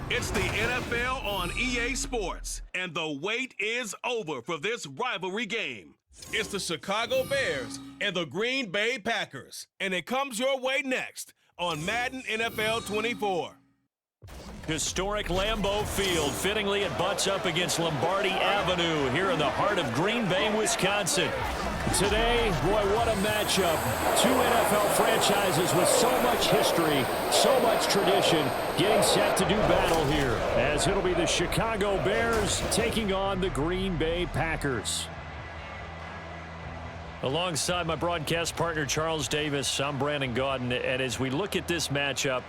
It's the NFL on EA Sports, and the wait is over for this rivalry game. It's the Chicago Bears and the Green Bay Packers, and it comes your way next on Madden NFL 24. Historic Lambeau Field. Fittingly, it butts up against Lombardi Avenue here in the heart of Green Bay, Wisconsin. Today, boy, what a matchup. Two NFL franchises with so much history, so much tradition, getting set to do battle here, as it'll be the Chicago Bears taking on the Green Bay Packers. Alongside my broadcast partner, Charles Davis, I'm Brandon Gaudin, and as we look at this matchup,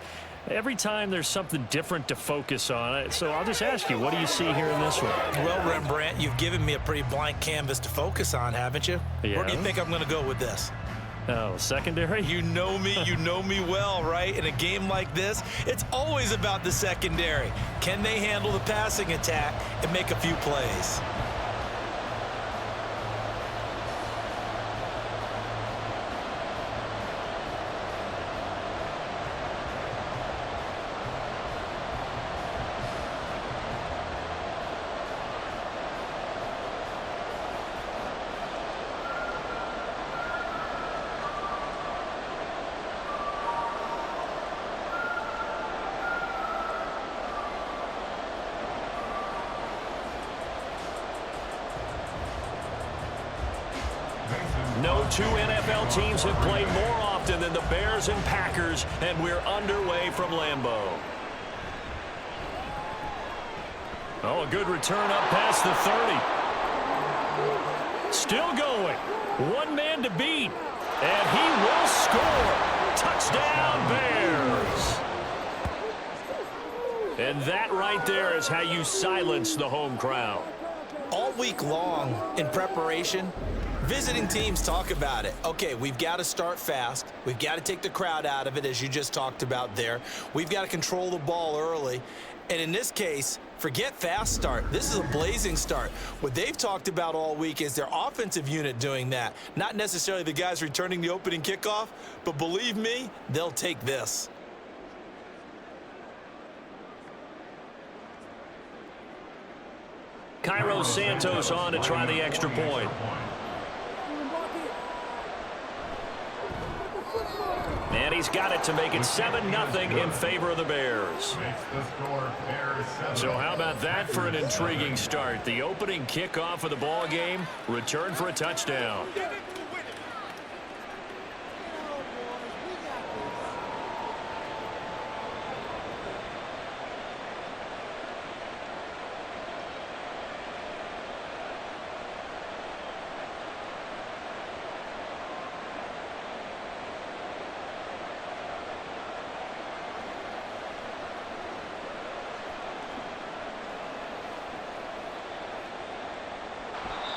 every time there's something different to focus on. So I'll just ask you, what do you see here in this one? Well, Rembrandt, you've given me a pretty blank canvas to focus on, haven't you? Yeah. Where do you think I'm going to go with this? Oh, secondary? You know me well, right? In a game like this, it's always about the secondary. Can they handle the passing attack and make a few plays? No two NFL teams have played more often than the Bears and Packers, and we're underway from Lambeau. Oh, a good return up past the 30. Still going. One man to beat, and he will score. Touchdown, Bears. And that right there is how you silence the home crowd. All week long in preparation, visiting teams talk about it. Okay, we've got to start fast. We've got to take the crowd out of it, as you just talked about there. We've got to control the ball early. And in this case, forget fast start. This is a blazing start. What they've talked about all week is their offensive unit doing that. Not necessarily the guys returning the opening kickoff, but believe me, they'll take this. Cairo Santos on to try the extra point. And he's got it to make it 7-0 in favor of the Bears. So how about that for an intriguing start? The opening kickoff of the ball game, return for a touchdown.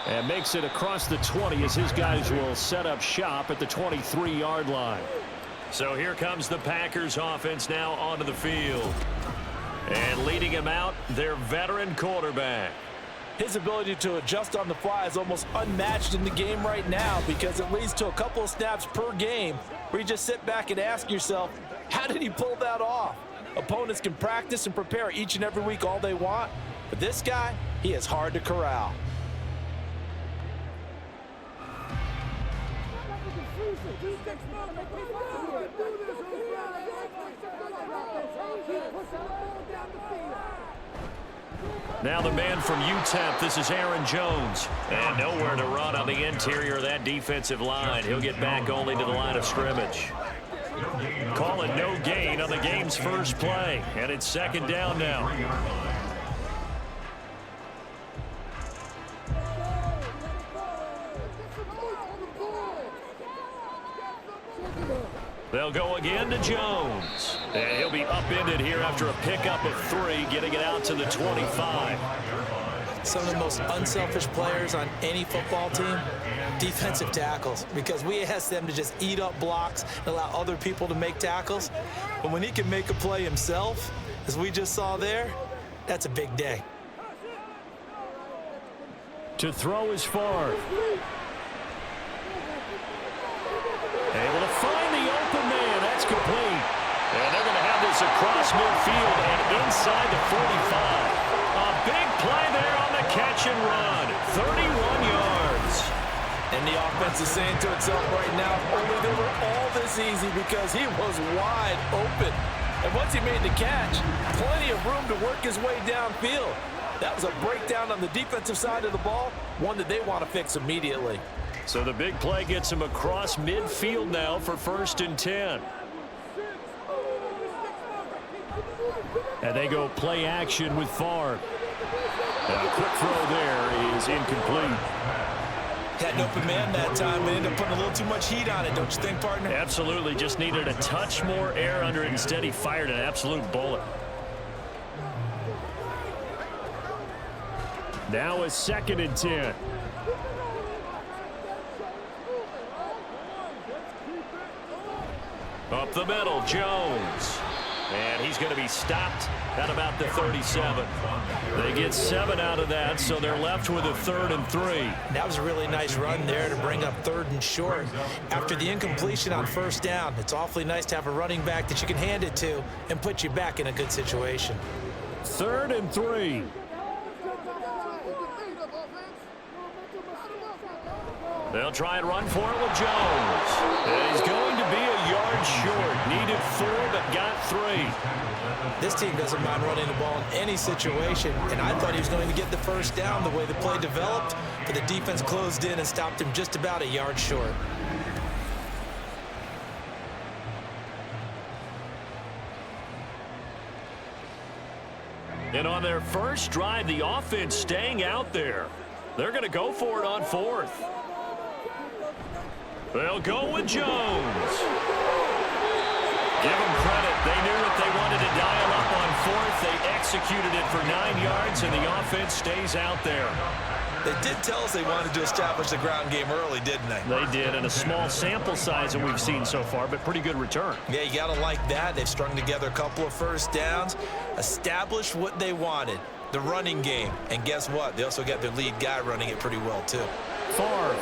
And makes it across the 20 as his guys will set up shop at the 23-yard line. So here comes the Packers offense now onto the field. And leading him out, their veteran quarterback. His ability to adjust on the fly is almost unmatched in the game right now, because it leads to a couple of snaps per game where you just sit back and ask yourself, how did he pull that off? Opponents can practice and prepare each and every week all they want, but this guy, he is hard to corral. Now the man from UTEP, this is Aaron Jones. And nowhere to run on the interior of that defensive line. He'll get back only to the line of scrimmage. Call it no gain on the game's first play. And it's second down now. They'll go again to Jones. And he'll be upended here after a pickup of 3, getting it out to the 25. Some of the most unselfish players on any football team, defensive tackles, because we ask them to just eat up blocks and allow other people to make tackles. But when he can make a play himself, as we just saw there, that's a big day. To throw is Favre. Able to find the open man. That's complete. And they're going to have is across midfield and inside the 45. A big play there on the catch and run. 31 yards. And the offense is saying to itself right now, only they were all this easy because he was wide open. And once he made the catch, plenty of room to work his way downfield. That was a breakdown on the defensive side of the ball, one that they want to fix immediately. So the big play gets him across midfield now for 1st and 10. And they go play action with Favre. And a quick throw there is incomplete. Had an open man that time and ended up putting a little too much heat on it, don't you think, partner? Absolutely. Just needed a touch more air under it. Instead, he fired an absolute bullet. Now a 2nd and 10. Up the middle, Jones. And he's going to be stopped at about the 37. They get 7 out of that, so they're left with a 3rd and 3. That was a really nice run there to bring up 3rd and short. After the incompletion on 1st down, it's awfully nice to have a running back that you can hand it to and put you back in a good situation. 3rd and 3. They'll try and run for it with Jones. And he's going to be a yard short. Needed 4, but got 3. This team doesn't mind running the ball in any situation, and I thought he was going to get the 1st down the way the play developed, but the defense closed in and stopped him just about a yard short. And on their first drive, the offense staying out there. They're going to go for it on 4th. They'll go with Jones. Give them credit. They knew what they wanted to dial up on 4th. They executed it for 9 yards, and the offense stays out there. They did tell us they wanted to establish the ground game early, didn't they? They did, and a small sample size that we've seen so far, but pretty good return. Yeah, you got to like that. They've strung together a couple of 1st downs, established what they wanted, the running game. And guess what? They also got their lead guy running it pretty well, too. Favre.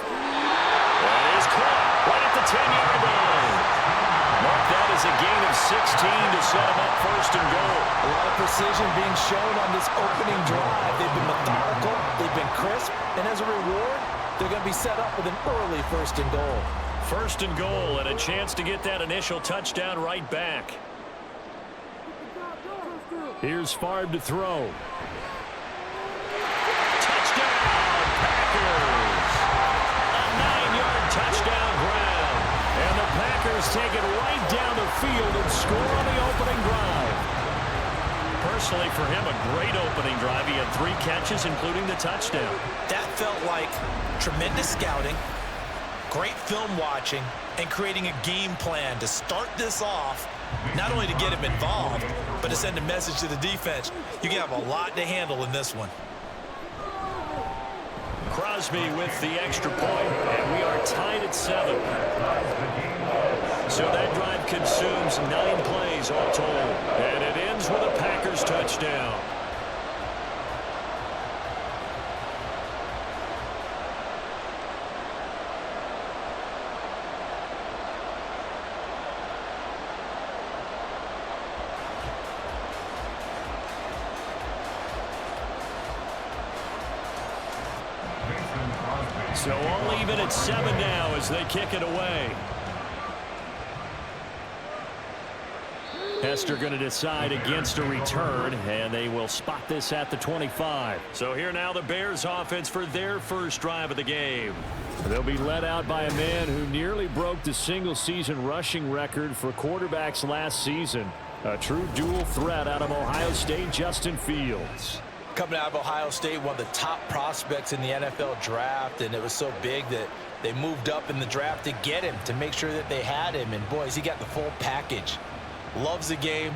That is caught right at the 10-yard line. Mark that as a gain of 16 to set them up 1st and goal. A lot of precision being shown on this opening drive. They've been methodical, they've been crisp, and as a reward, they're going to be set up with an early 1st and goal. 1st and goal, and a chance to get that initial touchdown right back. Here's Favre to throw. Touchdown, Packers! A 9-yard touchdown ground. And the Packers take it right down the field and score on the opening drive. Personally, for him, a great opening drive. He had 3 catches, including the touchdown. That felt like tremendous scouting, great film watching, and creating a game plan to start this off, not only to get him involved, but to send a message to the defense. You can have a lot to handle in this one. Crosby with the extra point, and we are tied at 7. So that drive consumes 9 plays all told, and it ends with a Packers touchdown. So all even at 7 now as they kick it away. Hester going to decide against a return, and they will spot this at the 25. So here now the Bears offense for their first drive of the game. They'll be led out by a man who nearly broke the single-season rushing record for quarterbacks last season. A true dual threat out of Ohio State, Justin Fields. Coming out of Ohio State, one of the top prospects in the NFL draft, and it was so big that they moved up in the draft to get him, to make sure that they had him. And boys, he got the full package. Loves the game,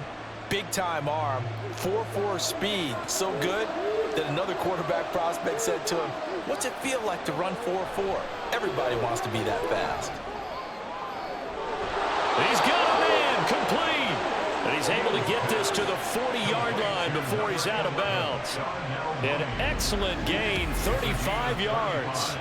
big-time arm, 4.4 speed, so good that another quarterback prospect said to him, "What's it feel like to run 4.4? Everybody wants to be that fast." He's got a man, complete. And he's able to get this to the 40-yard line before he's out of bounds. An excellent gain, 35 yards.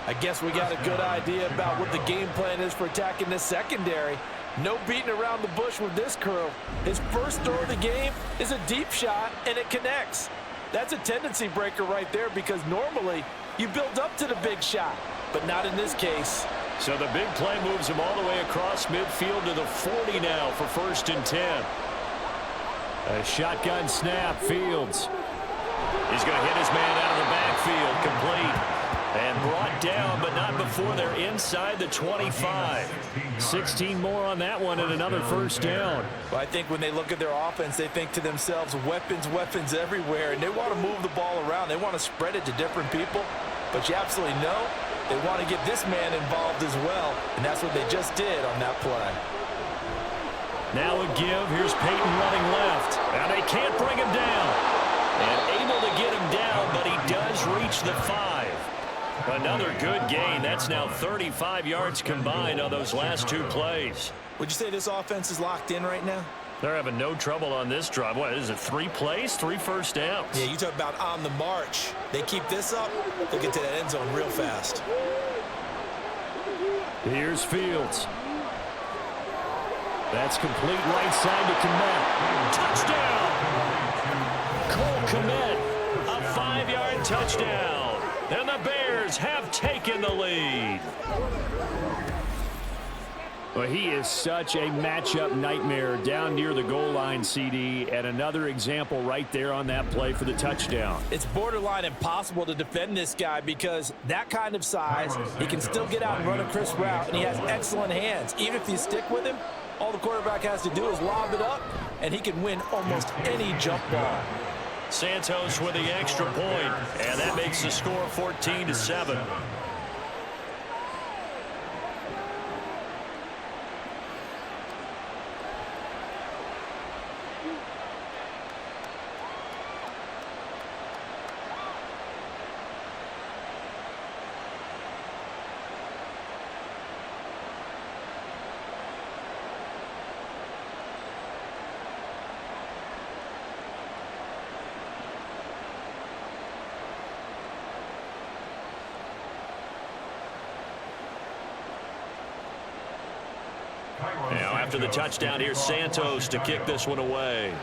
I guess we got a good idea about what the game plan is for attacking this secondary. No beating around the bush with this crew. His first throw of the game is a deep shot, and it connects. That's a tendency breaker right there because normally you build up to the big shot, but not in this case. So the big play moves him all the way across midfield to the 40 now for 1st and 10. A shotgun snap, Fields. He's going to hit his man out of the backfield, complete. And brought down, but not before they're inside the 25. 16 more on that one and another first down. Well, I think when they look at their offense, they think to themselves, weapons, weapons everywhere, and they want to move the ball around. They want to spread it to different people, but you absolutely know they want to get this man involved as well, and that's what they just did on that play. Now a give. Here's Peyton running left. Now they can't bring him down. And able to get him down, but he does reach the 5. Another good gain. That's now 35 yards combined on those last 2 plays. Would you say this offense is locked in right now? They're having no trouble on this drive. What is it, 3 plays, 3 first downs? Yeah, you talk about on the march. They keep this up, they'll get to that end zone real fast. Here's Fields. That's complete right side to Kmet. Touchdown! Cole Kmet, a 5-yard touchdown. And the Bears have taken the lead. Well, he is such a matchup nightmare down near the goal line, CD, and another example right there on that play for the touchdown. It's borderline impossible to defend this guy because that kind of size, he can still get out and run a crisp route, and he has excellent hands. Even if you stick with him, all the quarterback has to do is lob it up, and he can win almost any jump ball. Santos with the extra point, and that makes the score 14-7. Now after the touchdown, here's Santos to kick this one away.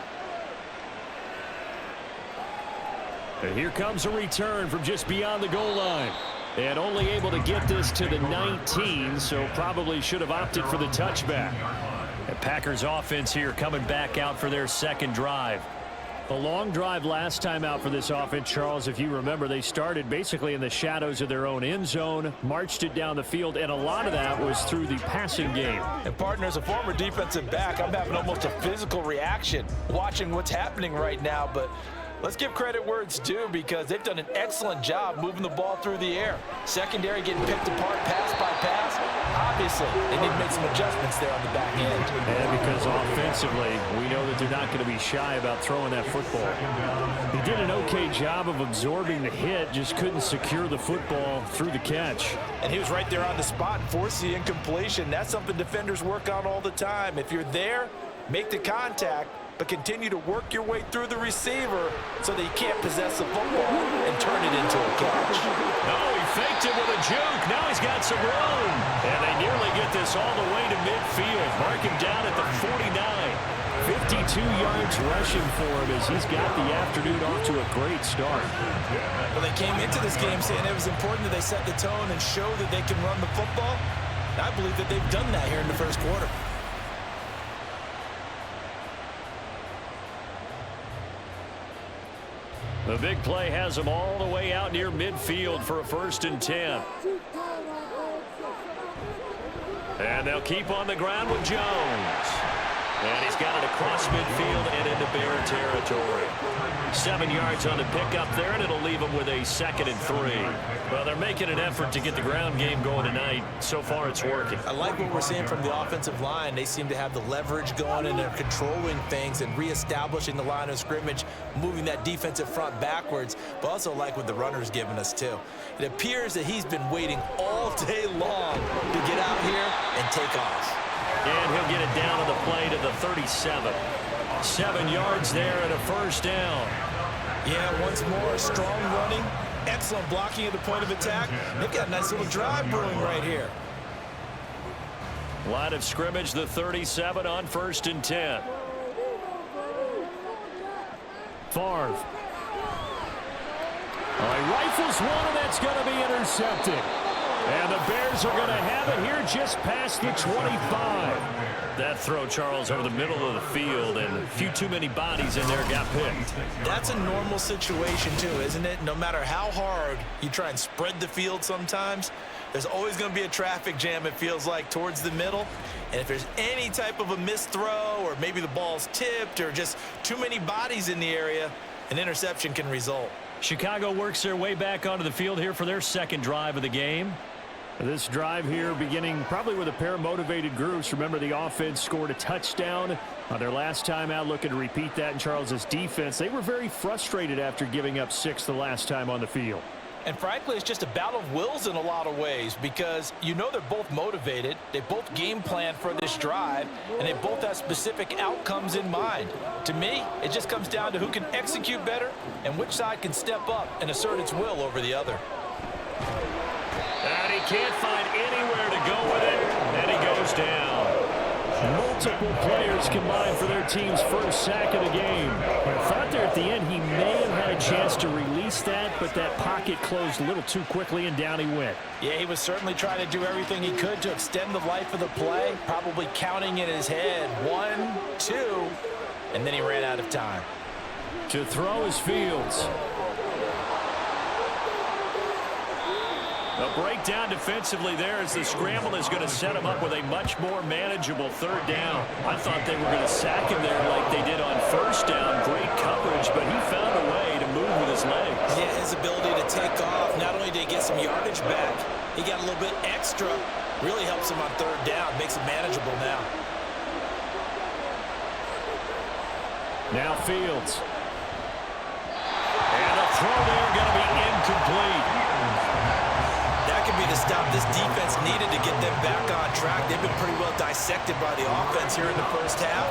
And here comes a return from just beyond the goal line. And only able to get this to the 19, so probably should have opted for the touchback. The Packers offense here coming back out for their second drive. A long drive last time out for this offense, Charles. If you remember, they started basically in the shadows of their own end zone, marched it down the field, and a lot of that was through the passing game. And partner, as a former defensive back, I'm having almost a physical reaction watching what's happening right now, but let's give credit where it's due because they've done an excellent job moving the ball through the air. Secondary getting picked apart pass by pass. Obviously, they need to make some adjustments there on the back end. And because offensively, we know that they're not going to be shy about throwing that football. He did an okay job of absorbing the hit, just couldn't secure the football through the catch. And he was right there on the spot and forced the incompletion. That's something defenders work on all the time. If you're there, make the contact, but continue to work your way through the receiver so that he can't possess the football and turn it into a catch. Oh, he faked it with a juke. Now he's got some room. And they nearly get this all the way to midfield. Mark him down at the 49. 52 yards rushing for him as he's got the afternoon off to a great start. Well, they came into this game saying it was important that they set the tone and show that they can run the football. I believe that they've done that here in the first quarter. The big play has him all the way out near midfield for a 1st and 10. And they'll keep on the ground with Jones. And he's got it across midfield and into Bear territory. 7 yards on the pickup there, and it'll leave him with a 2nd and 3. Well, they're making an effort to get the ground game going tonight. So far, it's working. I like what we're seeing from the offensive line. They seem to have the leverage going, and they're controlling things and reestablishing the line of scrimmage, moving that defensive front backwards, but also like what the runner's giving us, too. It appears that he's been waiting all day long to get out here and take off. And he'll get it down to the play to the 37. 7 yards there and a 1st down. Yeah, once more, strong running, excellent blocking at the point of attack. They've got a nice little drive brewing right here. Line of scrimmage, the 37 on 1st and 10. Favre. He rifles one, and that's going to be intercepted. And the Bears are going to have it here just past the 25. That throw, Charles, over the middle of the field, and a few too many bodies in there got picked. That's a normal situation, too, isn't it? No matter how hard you try and spread the field sometimes, there's always going to be a traffic jam, it feels like, towards the middle. And if there's any type of a missed throw, or maybe the ball's tipped, or just too many bodies in the area, an interception can result. Chicago works their way back onto the field here for their second drive of the game. This drive here beginning probably with a pair of motivated groups. Remember, the offense scored a touchdown on their last time out, looking to repeat that in Charles's defense. They were very frustrated after giving up 6 the last time on the field. And frankly, it's just a battle of wills in a lot of ways, because you know they're both motivated, they both game plan for this drive, and they both have specific outcomes in mind. To me, it just comes down to who can execute better and which side can step up and assert its will over the other. And he can't find anywhere to go with it, and he goes down. Multiple players combined for their team's first sack of the game. I thought there at the end he may have had a chance to release that, but that pocket closed a little too quickly, and down he went. Yeah, he was certainly trying to do everything he could to extend the life of the play, probably counting in his head 1, 2, and then he ran out of time. To throw is Fields. A breakdown defensively there as the scramble is going to set him up with a much more manageable third down. I thought they were going to sack him there like they did on first down. Great coverage, but he found a way to move with his legs. Yeah, his ability to take off, not only did he get some yardage back, he got a little bit extra. Really helps him on third down, makes it manageable now. Now Fields. And a throw there going to be incomplete. That could be the stop this defense needed to get them back on track. They've been pretty well dissected by the offense here in the first half.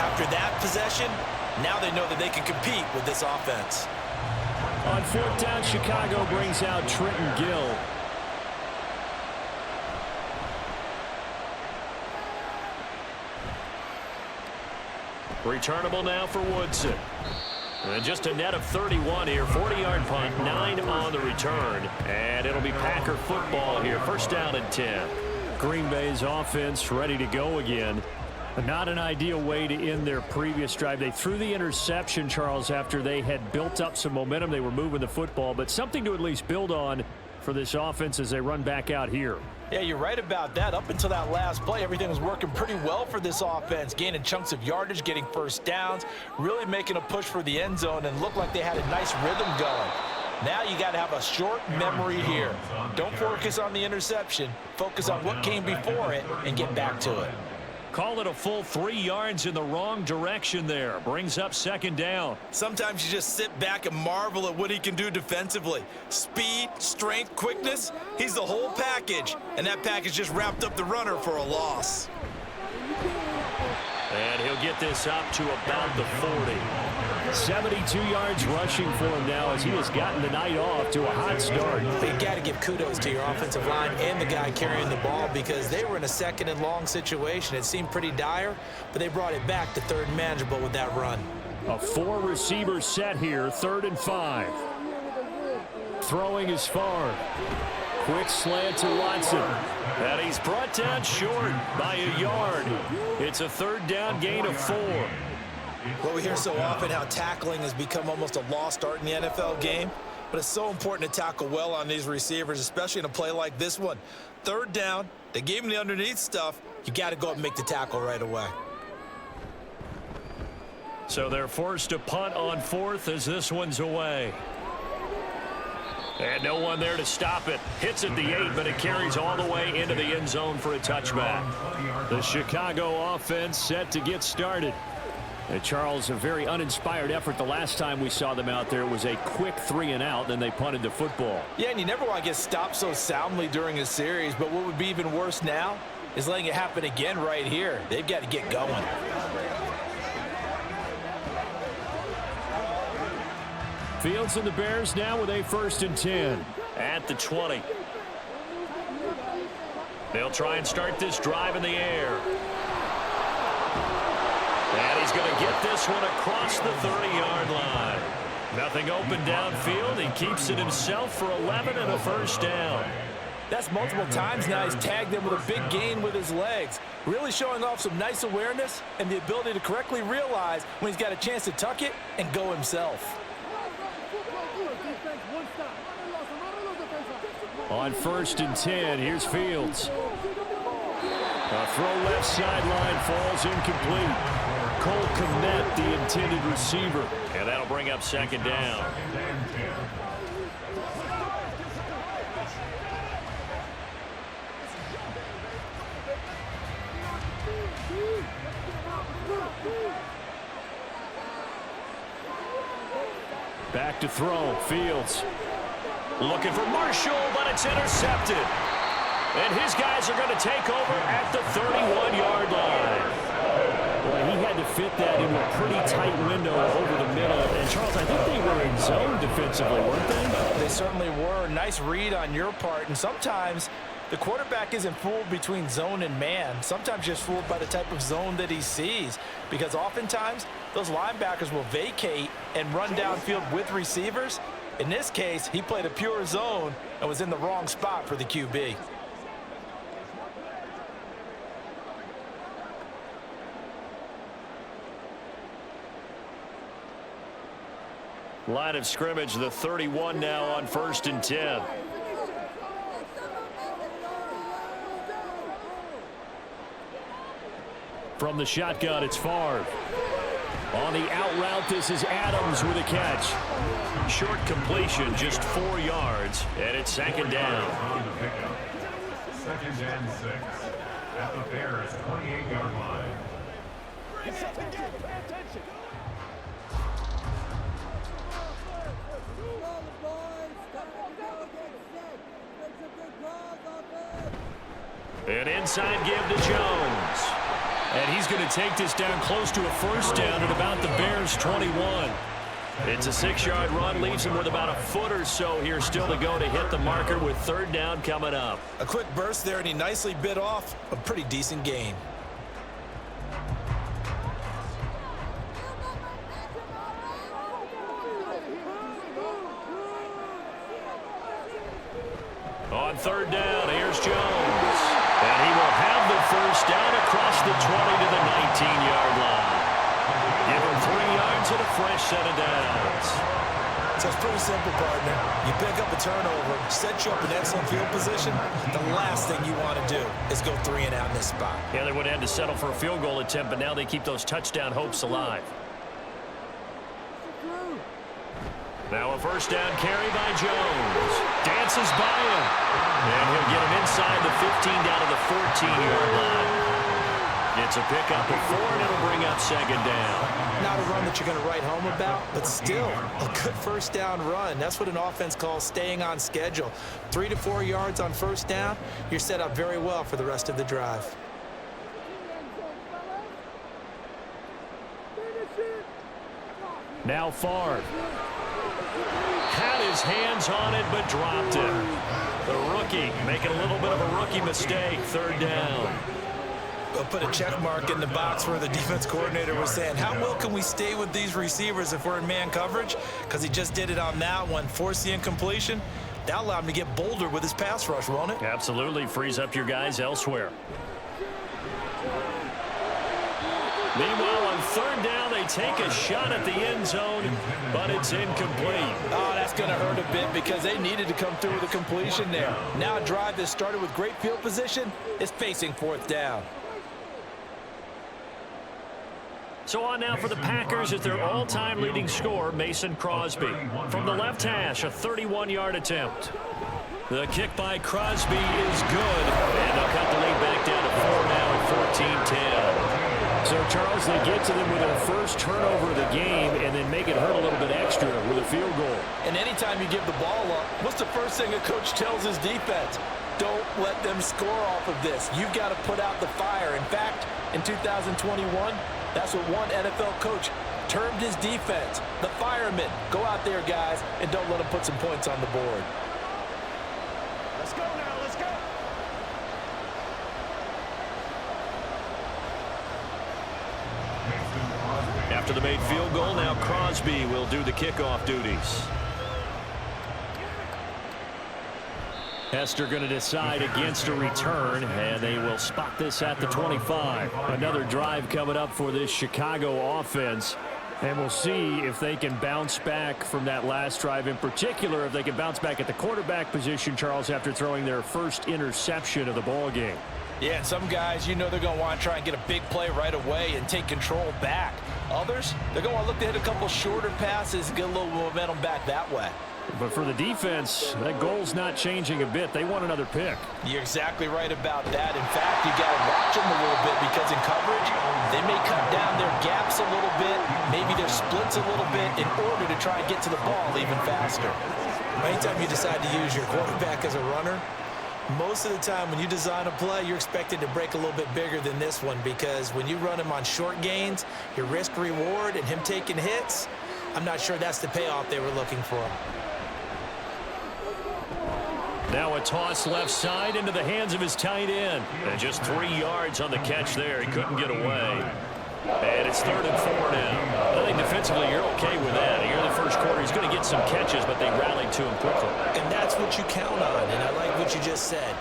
After that possession, now they know that they can compete with this offense. On 4th down, Chicago brings out Trenton Gill. Returnable now for Woodson. And just a net of 31 here. 40-yard punt, 9 on the return. And it'll be Packer football here. First down and 10. Green Bay's offense ready to go again. Not an ideal way to end their previous drive. They threw the interception, Charles, after they had built up some momentum. They were moving the football, but something to at least build on for this offense as they run back out here. Yeah, you're right about that. Up until that last play, everything was working pretty well for this offense, gaining chunks of yardage, getting first downs, really making a push for the end zone, and looked like they had a nice rhythm going. Now you got to have a short memory here. Don't focus on the interception. Focus on what came before it and get back to it. Call it a full 3 yards in the wrong direction there. Brings up second down. Sometimes you just sit back and marvel at what he can do defensively. Speed, strength, quickness, he's the whole package. And that package just wrapped up the runner for a loss. And he'll get this up to about the 40. 72 yards rushing for him now as he has gotten the night off to a hot start. You got to give kudos to your offensive line and the guy carrying the ball, because they were in a second and long situation. It seemed pretty dire, but they brought it back to third and manageable with that run. A 4-receiver set here, 3rd and 5. Throwing is Favre. Quick slant to Watson. And he's brought down short by a yard. It's a 3rd down gain of 4. Well, we hear so often how tackling has become almost a lost art in the NFL game, but it's so important to tackle well on these receivers, especially in a play like this one. 3rd down, they gave him the underneath stuff. You got to go up and make the tackle right away. So they're forced to punt on 4th as this one's away. And no one there to stop it. Hits at the 8, but it carries all the way into the end zone for a touchback. The Chicago offense set to get started. And Charles, a very uninspired effort the last time we saw them out there. It was a quick 3 and out, then they punted the football. Yeah, and you never want to get stopped so soundly during a series, but what would be even worse now is letting it happen again right here. They've got to get going. Fields and the Bears now with a 1st and 10 at the 20. They'll try and start this drive in the air. And he's going to get this one across the 30-yard line. Nothing open downfield. He keeps it himself for 11 and a first down. That's multiple times now he's tagged them with a big gain with his legs. Really showing off some nice awareness and the ability to correctly realize when he's got a chance to tuck it and go himself. On 1st and 10, here's Fields. A throw left sideline falls incomplete. Cole Kmet, the intended receiver. And that'll bring up 2nd down. Back to throw. Fields looking for Marshall, but it's intercepted. And his guys are going to take over at the 31-yard line. Boy, he had to fit that into a pretty tight window over the middle. And, Charles, I think they were in zone defensively, weren't they? They certainly were. Nice read on your part. And sometimes the quarterback isn't fooled between zone and man. Sometimes just fooled by the type of zone that he sees. Because oftentimes, those linebackers will vacate and run downfield with receivers. In this case, he played a pure zone and was in the wrong spot for the QB. Line of scrimmage, the 31 now on 1st and 10. From the shotgun, it's Favre. On the out route, this is Adams with a catch. Short completion, just 4 yards, and it's 2nd down. 2nd and 6 at the Bears' 28-yard line. An inside give to Jones. And he's going to take this down close to a 1st down at about the Bears' 21. It's a 6-yard run, leaves him with about a foot or so here still to go to hit the marker with 3rd down coming up. A quick burst there, and he nicely bit off a pretty decent gain. On 3rd down, here's Jones. And he will have the 1st down across the 20 to the 19-yard line. Give him 3 yards and a fresh set of downs. So it's pretty simple, partner. You pick up a turnover, set you up in excellent field position. The last thing you want to do is go 3 and out in this spot. Yeah, they would have had to settle for a field goal attempt, but now they keep those touchdown hopes alive. Now a 1st down carry by Jones. Dances by him. And he'll get him inside the 15 down to the 14-yard line. It's a pickup of 4, and it'll bring up 2nd down. Not a run that you're going to write home about, but still a good 1st down run. That's what an offense calls staying on schedule. 3 to 4 yards on 1st down, you're set up very well for the rest of the drive. Now Favre. Had his hands on it, but dropped it. The rookie making a little bit of a rookie mistake. 3rd down. I'll put a check mark in the box where the defense coordinator was saying, how well can we stay with these receivers if we're in man coverage? Because he just did it on that one, forced the incompletion. That allowed him to get bolder with his pass rush, won't it? Absolutely. Frees up your guys elsewhere. Meanwhile, on 3rd down, they take a shot at the end zone, but it's incomplete. Oh, that's going to hurt a bit because they needed to come through with a completion there. Now a drive that started with great field position is facing 4th down. So on now for the Packers is their all-time leading scorer, Mason Crosby. From the left hash, a 31-yard attempt. The kick by Crosby is good, and they'll cut the lead back down to 4 now at 14-10. So, Charles, they get to them with their first turnover of the game and then make it hurt a little bit extra with a field goal. And anytime you give the ball up, what's the first thing a coach tells his defense? Don't let them score off of this. You've got to put out the fire. In fact, in 2021, that's what one NFL coach termed his defense, the firemen. Go out there, guys, and don't let them put some points on the board. Let's go now, let's go. after the made field goal. Now Crosby will do the kickoff duties. Hester going to decide against a return, and they will spot this at the 25. Another drive coming up for this Chicago offense. And we'll see if they can bounce back from that last drive, in particular if they can bounce back at the quarterback position, Charles, after throwing their first interception of the ball game. Yeah, and some guys, you know they're going to want to try and get a big play right away and take control back. Others, they're going to want to look to hit a couple shorter passes and get a little momentum back that way. But for the defense, that goal's not changing a bit. They want another pick. You're exactly right about that. In fact, you got to watch them a little bit because in coverage, they may cut down their gaps a little bit, maybe their splits a little bit in order to try and get to the ball even faster. Anytime you decide to use your quarterback as a runner, most of the time when you design a play, you're expected to break a little bit bigger than this one, because when you run him on short gains, your risk-reward and him taking hits, I'm not sure that's the payoff they were looking for. Now a toss left side into the hands of his tight end. And just 3 yards on the catch there. He couldn't get away. And it's 3rd and 4 now. I think defensively you're okay with that. Here in the first quarter, he's going to get some catches, but they rallied to him quickly. And that's what you count on, and I like what you just said.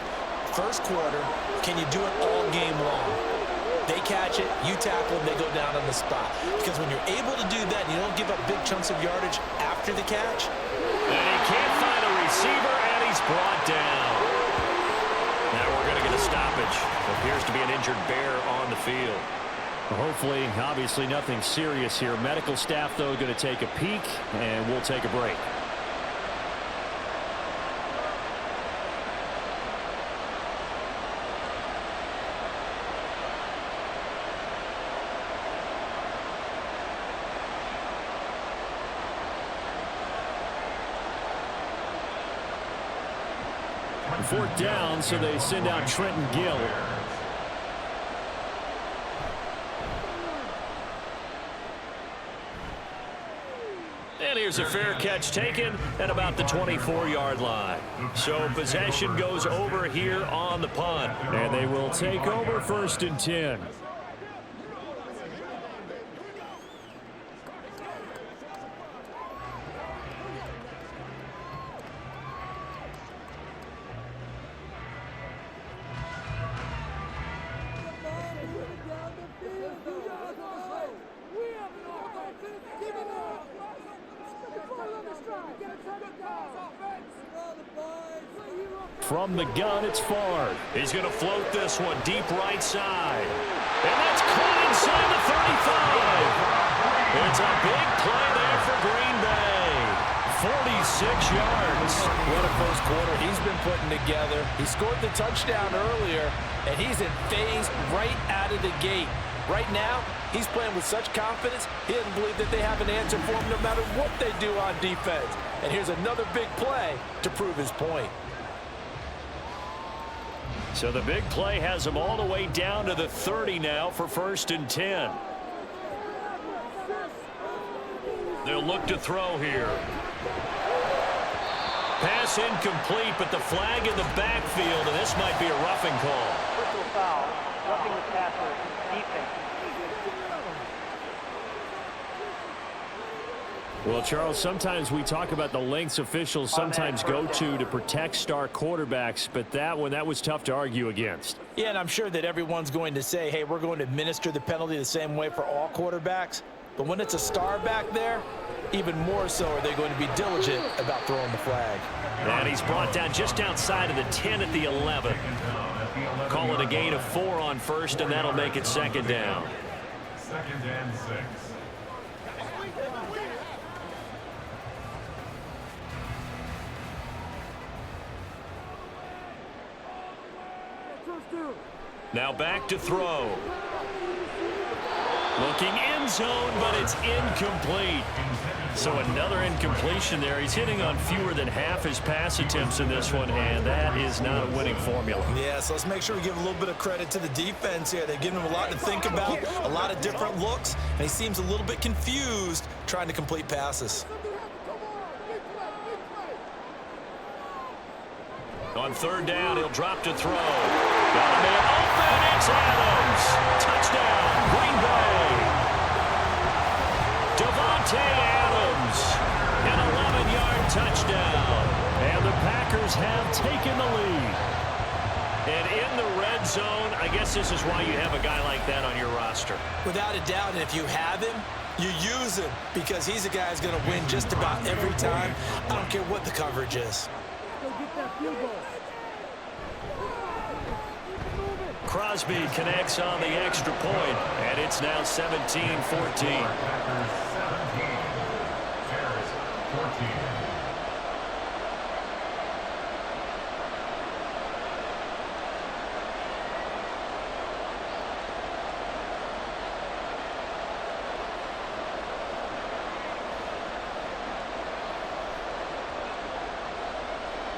First quarter, can you do it all game long? They catch it, you tackle them, they go down on the spot. Because when you're able to do that and you don't give up big chunks of yardage after the catch. And he can't find a receiver, and he's brought down. Now we're going to get a stoppage. Appears to be an injured Bear on the field. Hopefully, obviously nothing serious here. Medical staff, though, going to take a peek, and we'll take a break. Fourth down, so they send out Trenton Gill. And here's a fair catch taken at about the 24-yard line. So possession goes over here on the punt. And they will take over 1st and 10. From the gun, it's Favre. He's going to float this one deep right side. And that's caught inside the 35. It's a big play there for Green Bay. 46 yards. What a first quarter he's been putting together. He scored the touchdown earlier, and he's in phase right out of the gate. Right now, he's playing with such confidence, he doesn't believe that they have an answer for him no matter what they do on defense. And here's another big play to prove his point. So the big play has him all the way down to the 30 now for 1st and 10. They'll look to throw here. Pass incomplete, but the flag in the backfield, and this might be a roughing call. Personal foul, roughing the passer, defense. Well, Charles, sometimes we talk about the lengths officials sometimes go to protect star quarterbacks, but that one, that was tough to argue against. Yeah, and I'm sure that everyone's going to say, hey, we're going to administer the penalty the same way for all quarterbacks. But when it's a star back there, even more so are they going to be diligent about throwing the flag. And he's brought down just outside of the 10 at the 11. Call it a gain of 4 on 1st, and that'll make it 2nd down. 2nd and 6. Now back to throw. Looking end zone, but it's incomplete. So another incompletion there. He's hitting on fewer than half his pass attempts in this one, and that is not a winning formula. Yeah, so let's make sure we give a little bit of credit to the defense here. They've given him a lot to think about, a lot of different looks, and he seems a little bit confused trying to complete passes. On 3rd down, he'll drop to throw. Got a man open. It's Adams. Touchdown, Green Bay. Davante Adams, an 11-yard touchdown. And the Packers have taken the lead. And in the red zone, I guess this is why you have a guy like that on your roster. Without a doubt, and if you have him, you use him because he's a guy who's going to win just about every time. I don't care what the coverage is. Crosby connects on the extra point, and it's now 17-14.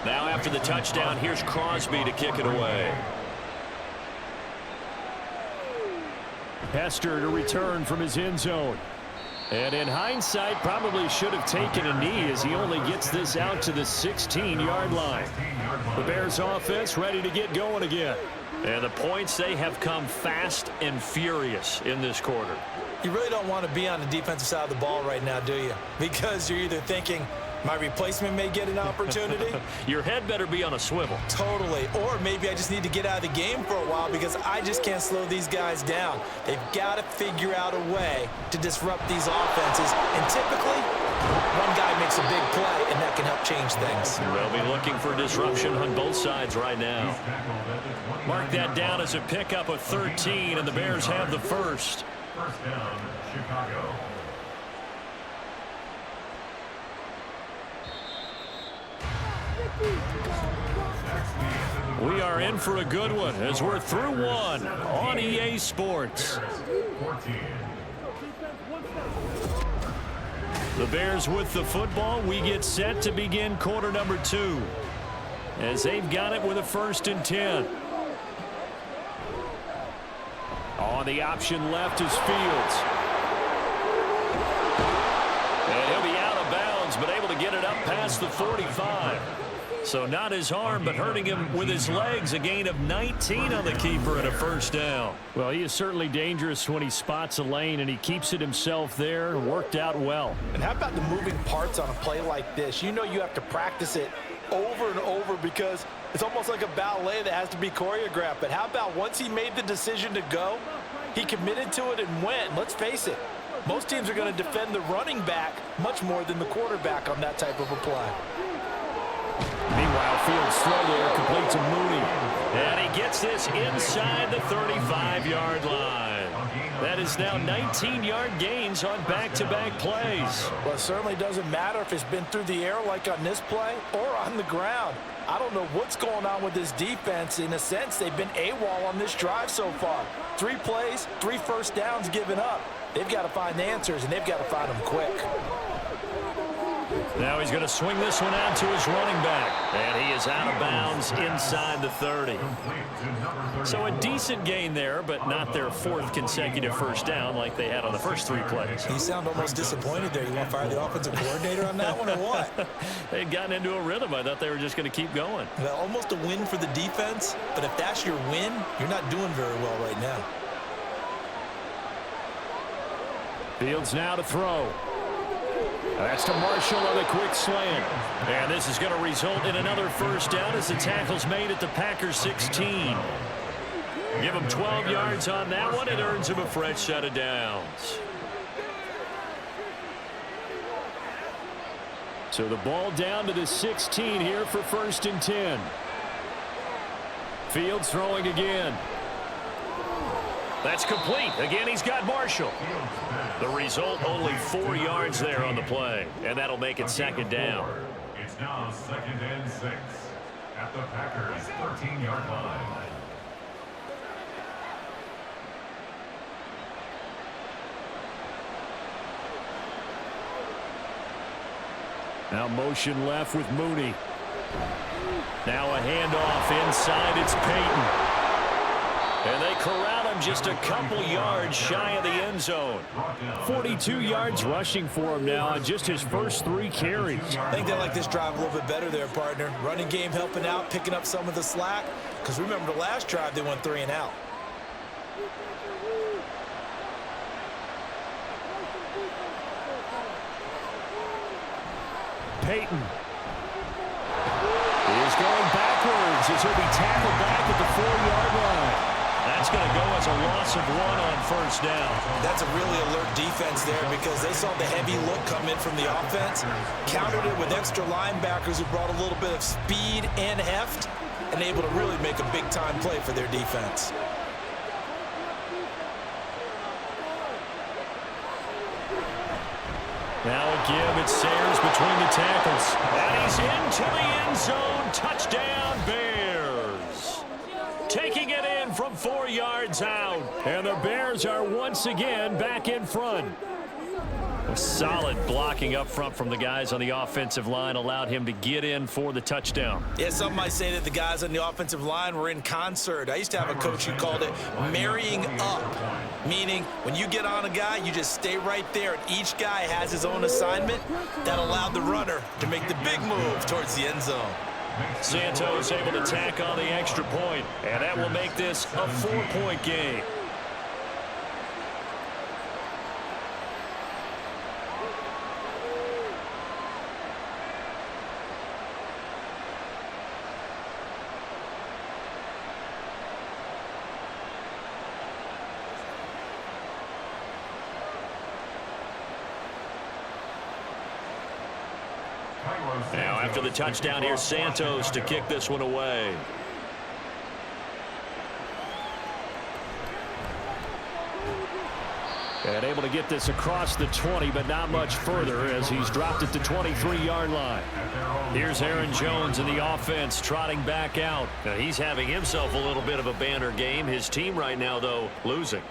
Now after the touchdown, here's Crosby to kick it away. Hester to return from his end zone. And in hindsight, probably should have taken a knee as he only gets this out to the 16-yard line. The Bears offense ready to get going again. And the points, they have come fast and furious in this quarter. You really don't want to be on the defensive side of the ball right now, do you? Because you're either thinking, my replacement may get an opportunity. Your head better be on a swivel. Totally. Or maybe I just need to get out of the game for a while because I just can't slow these guys down. They've got to figure out a way to disrupt these offenses. And typically, one guy makes a big play, and that can help change things. They'll be looking for disruption on both sides right now. Mark that down as a pickup of 13, and the Bears have the first. First down, Chicago. We are in for a good one as we're through one on EA Sports. The Bears with the football. We get set to begin quarter number 2 as they've got it with a 1st and 10. On the option left is Fields. And he'll be out of bounds, but able to get it up past the 45. So not his arm, but hurting him with his legs. A gain of 19 on the keeper and a 1st down. Well, he is certainly dangerous when he spots a lane, and he keeps it himself there. Worked out well. And how about the moving parts on a play like this? You know you have to practice it over and over because it's almost like a ballet that has to be choreographed. But how about once he made the decision to go, he committed to it and went. Let's face it, most teams are going to defend the running back much more than the quarterback on that type of a play. Meanwhile, Fields throw there complete to Mooney. And he gets this inside the 35-yard line. That is now 19-yard gains on back-to-back plays. Well, it certainly doesn't matter if it's been through the air like on this play or on the ground. I don't know what's going on with this defense. In a sense, they've been AWOL on this drive so far. 3 plays, 3 first downs given up. They've got to find answers, and they've got to find them quick. Now he's going to swing this one out to his running back. And he is out of bounds inside the 30. So a decent gain there, but not their 4th consecutive 1st down like they had on the first 3 plays. You sound almost disappointed there. You want to fire the offensive coordinator on that one or what? They'd gotten into a rhythm. I thought they were just going to keep going. Well, almost a win for the defense, but if that's your win, you're not doing very well right now. Fields now to throw. That's to Marshall on a quick slant. And this is going to result in another 1st down as the tackle's made at the Packers 16. Give him 12 yards on that one. It earns him a fresh set of downs. So the ball down to the 16 here for 1st and 10. Fields throwing again. That's complete. Again, he's got Marshall. The result, only 4 yards there on the play. And that'll make it 2nd down. It's now 2nd and 6 at the Packers' 13-yard line. Now motion left with Mooney. Now a handoff inside. It's Payton. And they corral him just a couple yards shy of the end zone. 42 yards rushing for him now on just his first 3 carries. I think they like this drive a little bit better there, partner. Running game helping out, picking up some of the slack. Because remember the last drive, they went 3 and out. Payton. He's going backwards as he'll be tackled back at the 4-yard line. That's going to go as a loss of 1 on first down. That's a really alert defense there because they saw the heavy look come in from the offense, countered it with extra linebackers who brought a little bit of speed and heft, and able to really make a big-time play for their defense. Now a give. It's Sayers between the tackles. And he's into the end zone. Touchdown, Bears. Taking it in from 4 yards out. And the Bears are once again back in front. Solid blocking up front from the guys on the offensive line allowed him to get in for the touchdown. Yeah, some might say that the guys on the offensive line were in concert. I used to have a coach who called it marrying up, meaning when you get on a guy, you just stay right there, and each guy has his own assignment that allowed the runner to make the big move towards the end zone. Santos able to tack on the extra point, and that will make this a 4-point game. Now after the touchdown, here's Santos to kick this one away. And able to get this across the 20, but not much further as he's dropped it to 23-yard line. Here's Aaron Jones in the offense trotting back out. Now he's having himself a little bit of a banner game. His team right now, though, losing.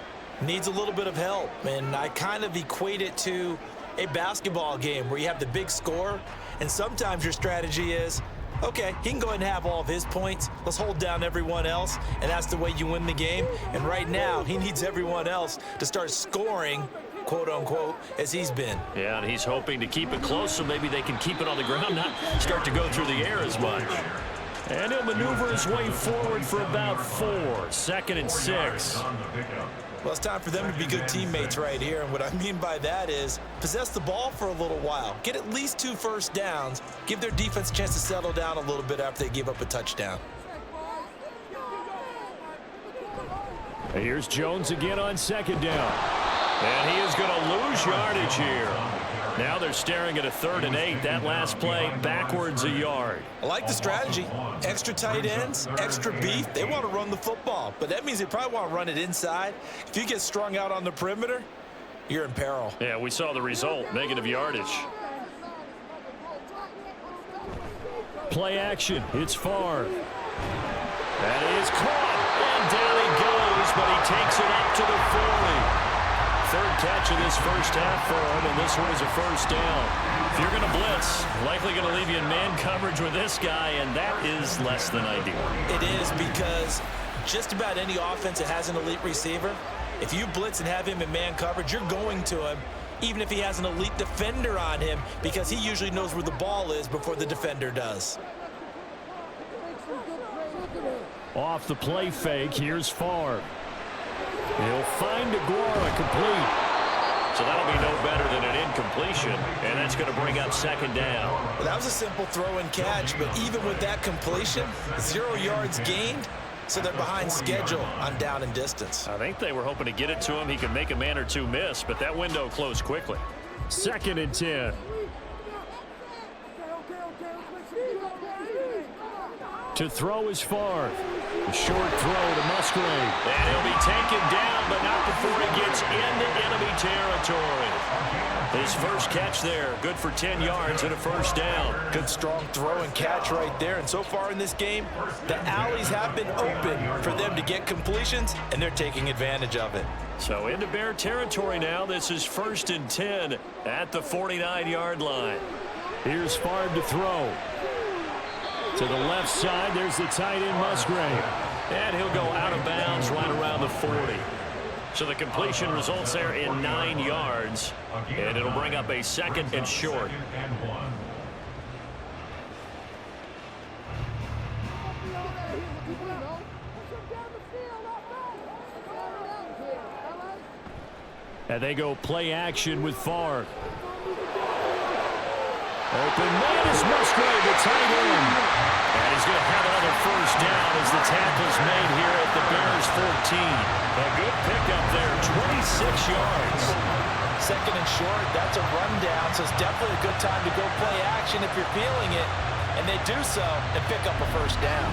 Needs a little bit of help, and I kind of equate it to a basketball game where you have the big score, and sometimes your strategy is, okay, he can go ahead and have all of his points. Let's hold down everyone else, and that's the way you win the game. And right now, he needs everyone else to start scoring, quote-unquote, as he's been. Yeah, and he's hoping to keep it close so maybe they can keep it on the ground, not start to go through the air as much. And he'll maneuver his way forward for about 4. 2nd and 6. Well, it's time for them to be good teammates right here, and what I mean by that is possess the ball for a little while, get at least 2 first downs, give their defense a chance to settle down a little bit after they give up a touchdown. Here's Jones again on 2nd down. And he is going to lose yardage here. Now they're staring at a 3rd and 8. That last play backwards a yard. I like the strategy. Extra tight ends, extra beef. They want to run the football, but that means they probably want to run it inside. If you get strung out on the perimeter, you're in peril. Yeah, we saw the result, negative yardage. Play action. It's Favre. That is caught. And down he goes, but he takes it up to the 40. 3rd catch of this first half for him, and this one is a first down. If you're going to blitz, likely going to leave you in man coverage with this guy, and that is less than ideal. It is, because just about any offense that has an elite receiver, if you blitz and have him in man coverage, you're going to him, even if he has an elite defender on him, because he usually knows where the ball is before the defender does. Off the play fake, here's Favre. He'll find Aguara complete. So that'll be no better than an incompletion, and that's going to bring up 2nd down. Well, that was a simple throw and catch, but even with that completion, 0 yards gained, so they're behind schedule on down and distance. I think they were hoping to get it to him. He could make a man or two miss, but that window closed quickly. 2nd and 10. To throw is Favre. A short throw to Musgrave. And he'll be taken down, but not before he gets into enemy territory. His first catch there, good for 10 yards and a first down. Good strong throw and catch right there. And so far in this game, the alleys have been open for them to get completions, and they're taking advantage of it. So into Bear territory now. This is 1st and 10 at the 49-yard line. Here's Favre to throw. To the left side, there's the tight end Musgrave. And he'll go out of bounds right around the 40. So the completion results there in 9 yards. And it'll bring up a 2nd and short. And they go play action with Favre. There's open man is Musgrave, the tight end. And he's going to have another first down as the tackle's made here at the Bears 14. A good pickup there, 26 yards. Second and short, that's a rundown, so it's definitely a good time to go play action if you're feeling it. And they do so and pick up a first down.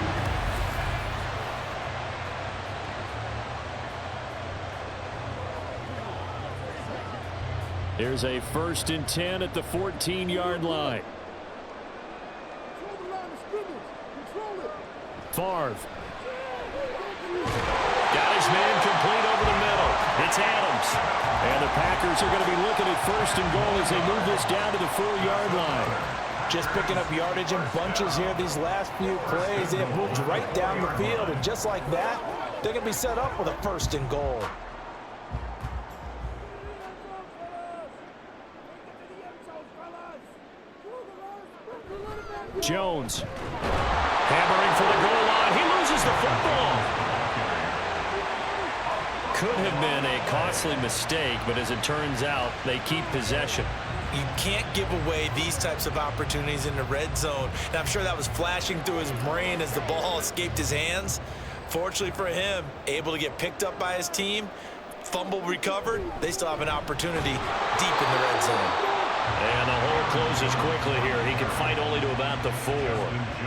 Here's a 1st and 10 at the 14-yard line. Favre. Got his man complete over the middle. It's Adams. And the Packers are going to be looking at 1st and goal as they move this down to the 4-yard line. Just picking up yardage in bunches here these last few plays. They have moved right down the field, and just like that, they're going to be set up with a 1st and goal. Jones. Hammering for the goal line. He loses the football. Could have been a costly mistake, but as it turns out, they keep possession. You can't give away these types of opportunities in the red zone. And I'm sure that was flashing through his brain as the ball escaped his hands. Fortunately for him, able to get picked up by his team, fumble recovered. They still have an opportunity deep in the red zone. And the hole closes quickly here. He can fight only to about the 4.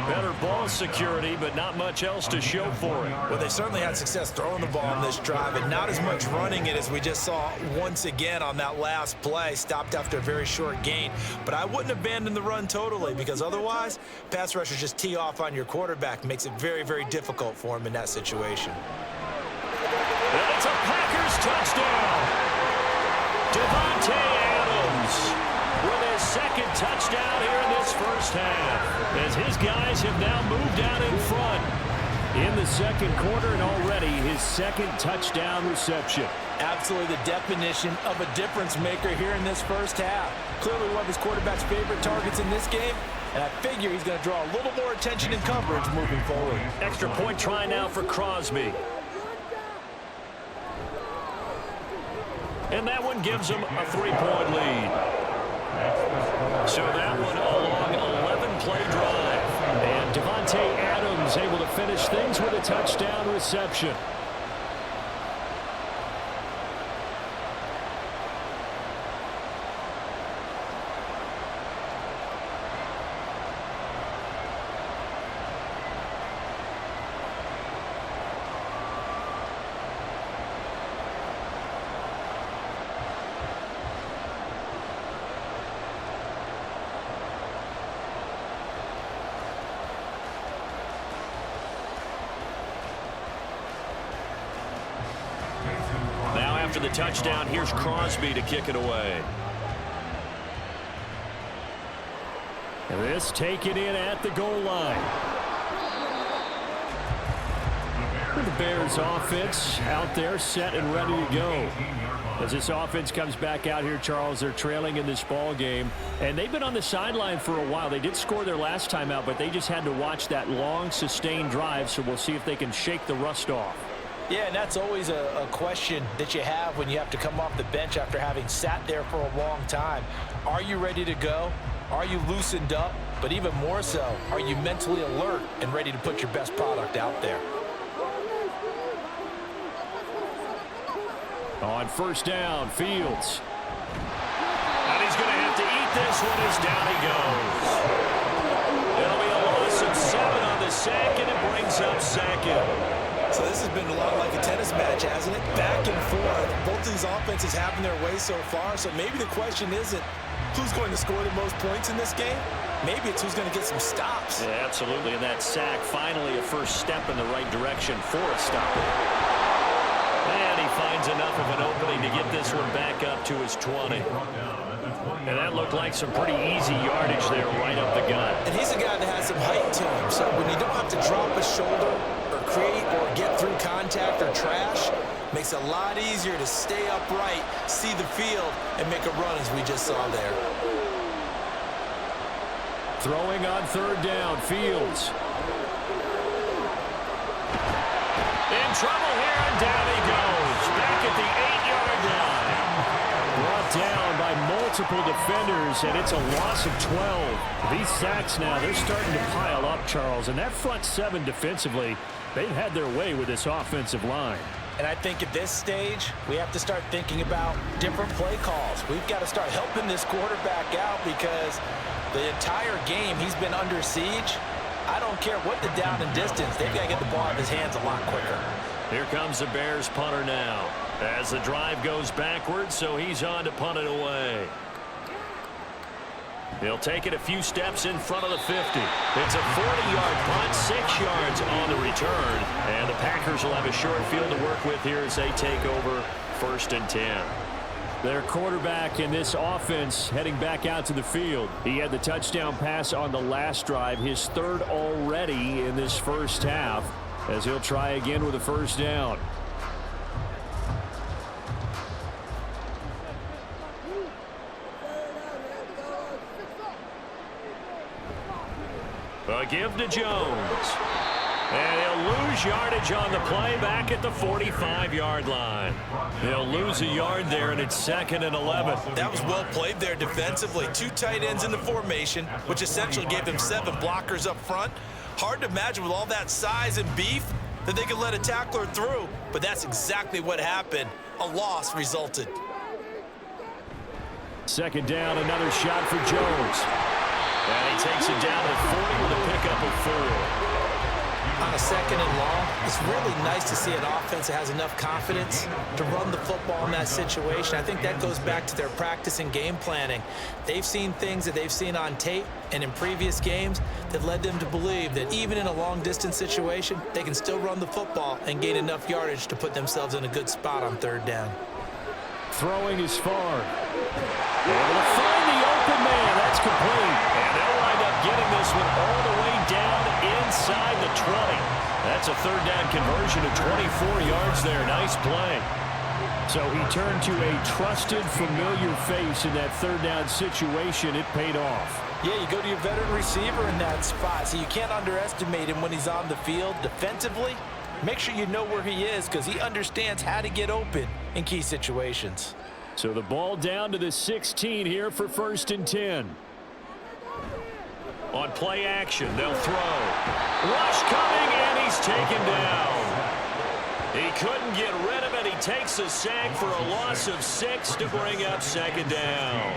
Better ball security, but not much else to show for it. Well, they certainly had success throwing the ball on this drive, and not as much running it as we just saw once again on that last play. Stopped after a very short gain. But I wouldn't abandon the run totally, because otherwise, pass rushers just tee off on your quarterback. Makes it very, very difficult for him in that situation. And it's a Packers touchdown. Davante Adams with his 2nd touchdown here in this first half, as his guys have now moved out in front in the 2nd quarter, and already his 2nd touchdown reception. Absolutely the definition of a difference maker here in this first half. Clearly one of his quarterback's favorite targets in this game, and I figure he's going to draw a little more attention and coverage moving forward. Extra point try now for Crosby. And that one gives him a 3-point lead. So that one a long 11-play drive. And Davante Adams able to finish things with a touchdown reception. After the touchdown, here's Crosby to kick it away. This taken in at the goal line. The Bears offense out there set and ready to go. As this offense comes back out here, Charles, they're trailing in this ball game, and they've been on the sideline for a while. They did score their last time out, but they just had to watch that long, sustained drive, so we'll see if they can shake the rust off. Yeah, and that's always a question that you have when you have to come off the bench after having sat there for a long time. Are you ready to go? Are you loosened up? But even more so, are you mentally alert and ready to put your best product out there? On 1st down, Fields. And he's going to have to eat this one as down he goes. It'll be a loss of 7 on the sack, and it brings up 2nd. So this has been a lot like a tennis match, hasn't it? Back and forth. Both of these offenses having their way so far. So maybe the question isn't who's going to score the most points in this game. Maybe it's who's going to get some stops. Yeah, absolutely. And that sack, finally a first step in the right direction for a stop. And he finds enough of an opening to get this one back up to his 20. And that looked like some pretty easy yardage there right up the gut. And he's a guy that has some height to him. So when you don't have to drop a shoulder or create or get through contact or trash, makes it a lot easier to stay upright, see the field, and make a run as we just saw there. Throwing on 3rd down, Fields. In trouble here, and down he goes. Back at the 8-yard line. Brought down by multiple multiple defenders, and it's a loss of 12. These sacks now, they're starting to pile up, Charles. And that front seven defensively, they've had their way with this offensive line. And I think at this stage, we have to start thinking about different play calls. We've got to start helping this quarterback out because the entire game he's been under siege. I don't care what the down and distance. They've got to get the ball out of his hands a lot quicker. Here comes the Bears punter now as the drive goes backwards, so he's on to punt it away. He'll take it a few steps in front of the 50. It's a 40-yard punt, 6 yards on the return, and the Packers will have a short field to work with here as they take over 1st and 10. Their quarterback in this offense heading back out to the field. He had the touchdown pass on the last drive, his 3rd already in this first half, as he'll try again with a 1st down. A give to Jones. And he'll lose yardage on the play back at the 45-yard line. He'll lose a yard there, and it's 2nd and 11. That was well played there defensively. 2 tight ends in the formation, which essentially gave them 7 blockers up front. Hard to imagine with all that size and beef that they could let a tackler through, but that's exactly what happened. A loss resulted. 2nd down, another shot for Jones. And he takes it down to 40 with a pickup of 4. On a 2nd and long, it's really nice to see an offense that has enough confidence to run the football in that situation. I think that goes back to their practice and game planning. They've seen things that they've seen on tape and in previous games that led them to believe that even in a long-distance situation, they can still run the football and gain enough yardage to put themselves in a good spot on 3rd down. Throwing is far. Able to find the open man. That's complete. And they'll wind up getting this one all the way down inside the 20. That's a 3rd down conversion of 24 yards there. Nice play. So he turned to a trusted, familiar face in that 3rd down situation. It paid off. Yeah, you go to your veteran receiver in that spot, so you can't underestimate him when he's on the field defensively. Make sure you know where he is because he understands how to get open in key situations. So the ball down to the 16 here for 1st and 10. On play action, they'll throw. Rush coming, and he's taken down. He couldn't get rid of it. He takes a sack for a loss of 6 to bring up 2nd down.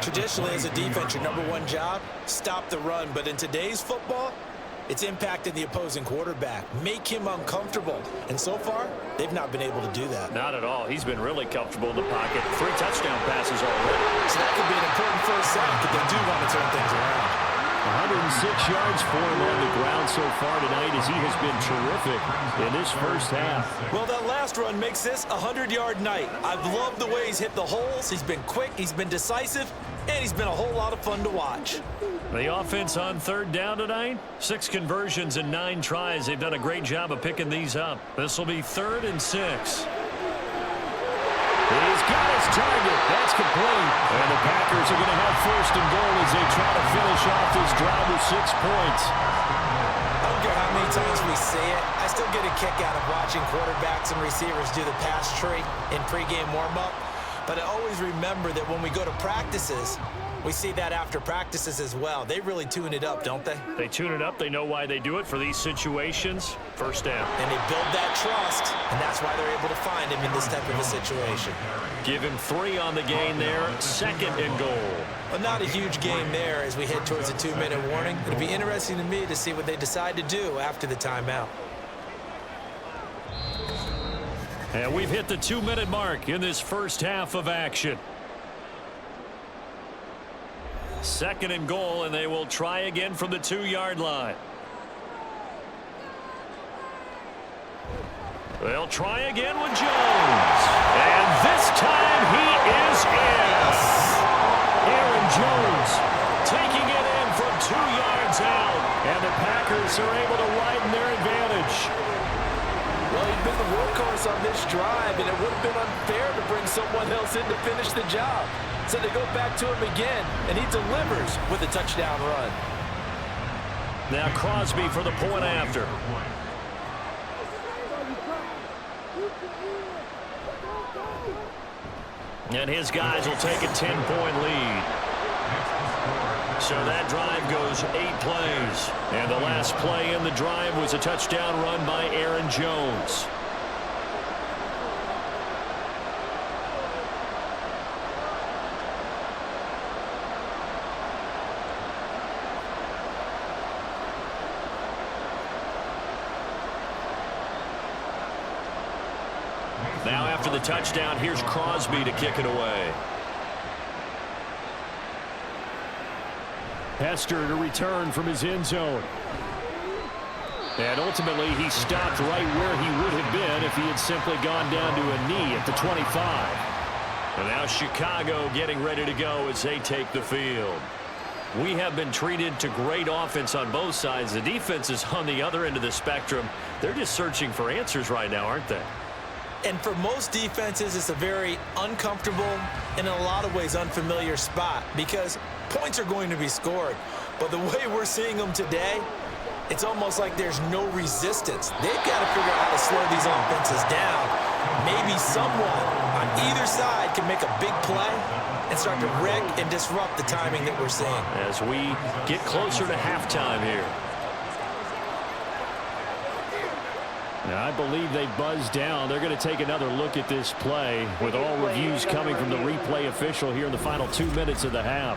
Traditionally, as a defense, your #1 job, stop the run. But in today's football, it's impacted the opposing quarterback. Make him uncomfortable. And so far, they've not been able to do that. Not at all. He's been really comfortable in the pocket. 3 touchdown passes already. So that could be an important first sack if they do want to turn things around. 106 yards for him on the ground so far tonight as he has been terrific in this first half. Well, that last run makes this a 100-yard night. I've loved the way he's hit the holes. He's been quick, he's been decisive, and he's been a whole lot of fun to watch. The offense on 3rd down tonight, 6 conversions and 9 tries. They've done a great job of picking these up. This will be 3rd and 6. He's got his target. That's complete. And the Packers are going to have 1st and goal as they try to finish off this drive with 6 points. I don't care how many times we say it, I still get a kick out of watching quarterbacks and receivers do the pass tree in pregame warm-up. But I always remember that when we go to practices, we see that after practices as well. They really tune it up, don't they? They tune it up. They know why they do it for these situations. 1st down. And they build that trust, and that's why they're able to find him in this type of a situation. Give him 3 on the gain there. 2nd and goal. But not a huge game there as we head towards a 2-minute warning. It'll be interesting to me to see what they decide to do after the timeout. And we've hit the 2-minute mark in this first half of action. 2nd and goal, and they will try again from the 2-yard line. They'll try again with Jones. And this time he is in. Aaron Jones taking it in from 2 yards out. And the Packers are able to widen their advantage. Well, he's been the workhorse on this drive, and it would have been unfair to bring someone else in to finish the job. So they go back to him again, and he delivers with a touchdown run. Now Crosby for the point after. And his guys will take a 10-point lead. So that drive goes 8 plays. And the last play in the drive was a touchdown run by Aaron Jones. Now after the touchdown, here's Crosby to kick it away. Hester to return from his end zone. And ultimately, he stopped right where he would have been if he had simply gone down to a knee at the 25. And now Chicago getting ready to go as they take the field. We have been treated to great offense on both sides. The defense is on the other end of the spectrum. They're just searching for answers right now, aren't they? And for most defenses, it's a very uncomfortable and in a lot of ways unfamiliar spot because points are going to be scored. But the way we're seeing them today, it's almost like there's no resistance. They've got to figure out how to slow these offenses down. Maybe someone on either side can make a big play and start to wreck and disrupt the timing that we're seeing. As we get closer to halftime here. Now, I believe they buzzed down. They're going to take another look at this play with all reviews coming from the replay official here in the final 2 minutes of the half.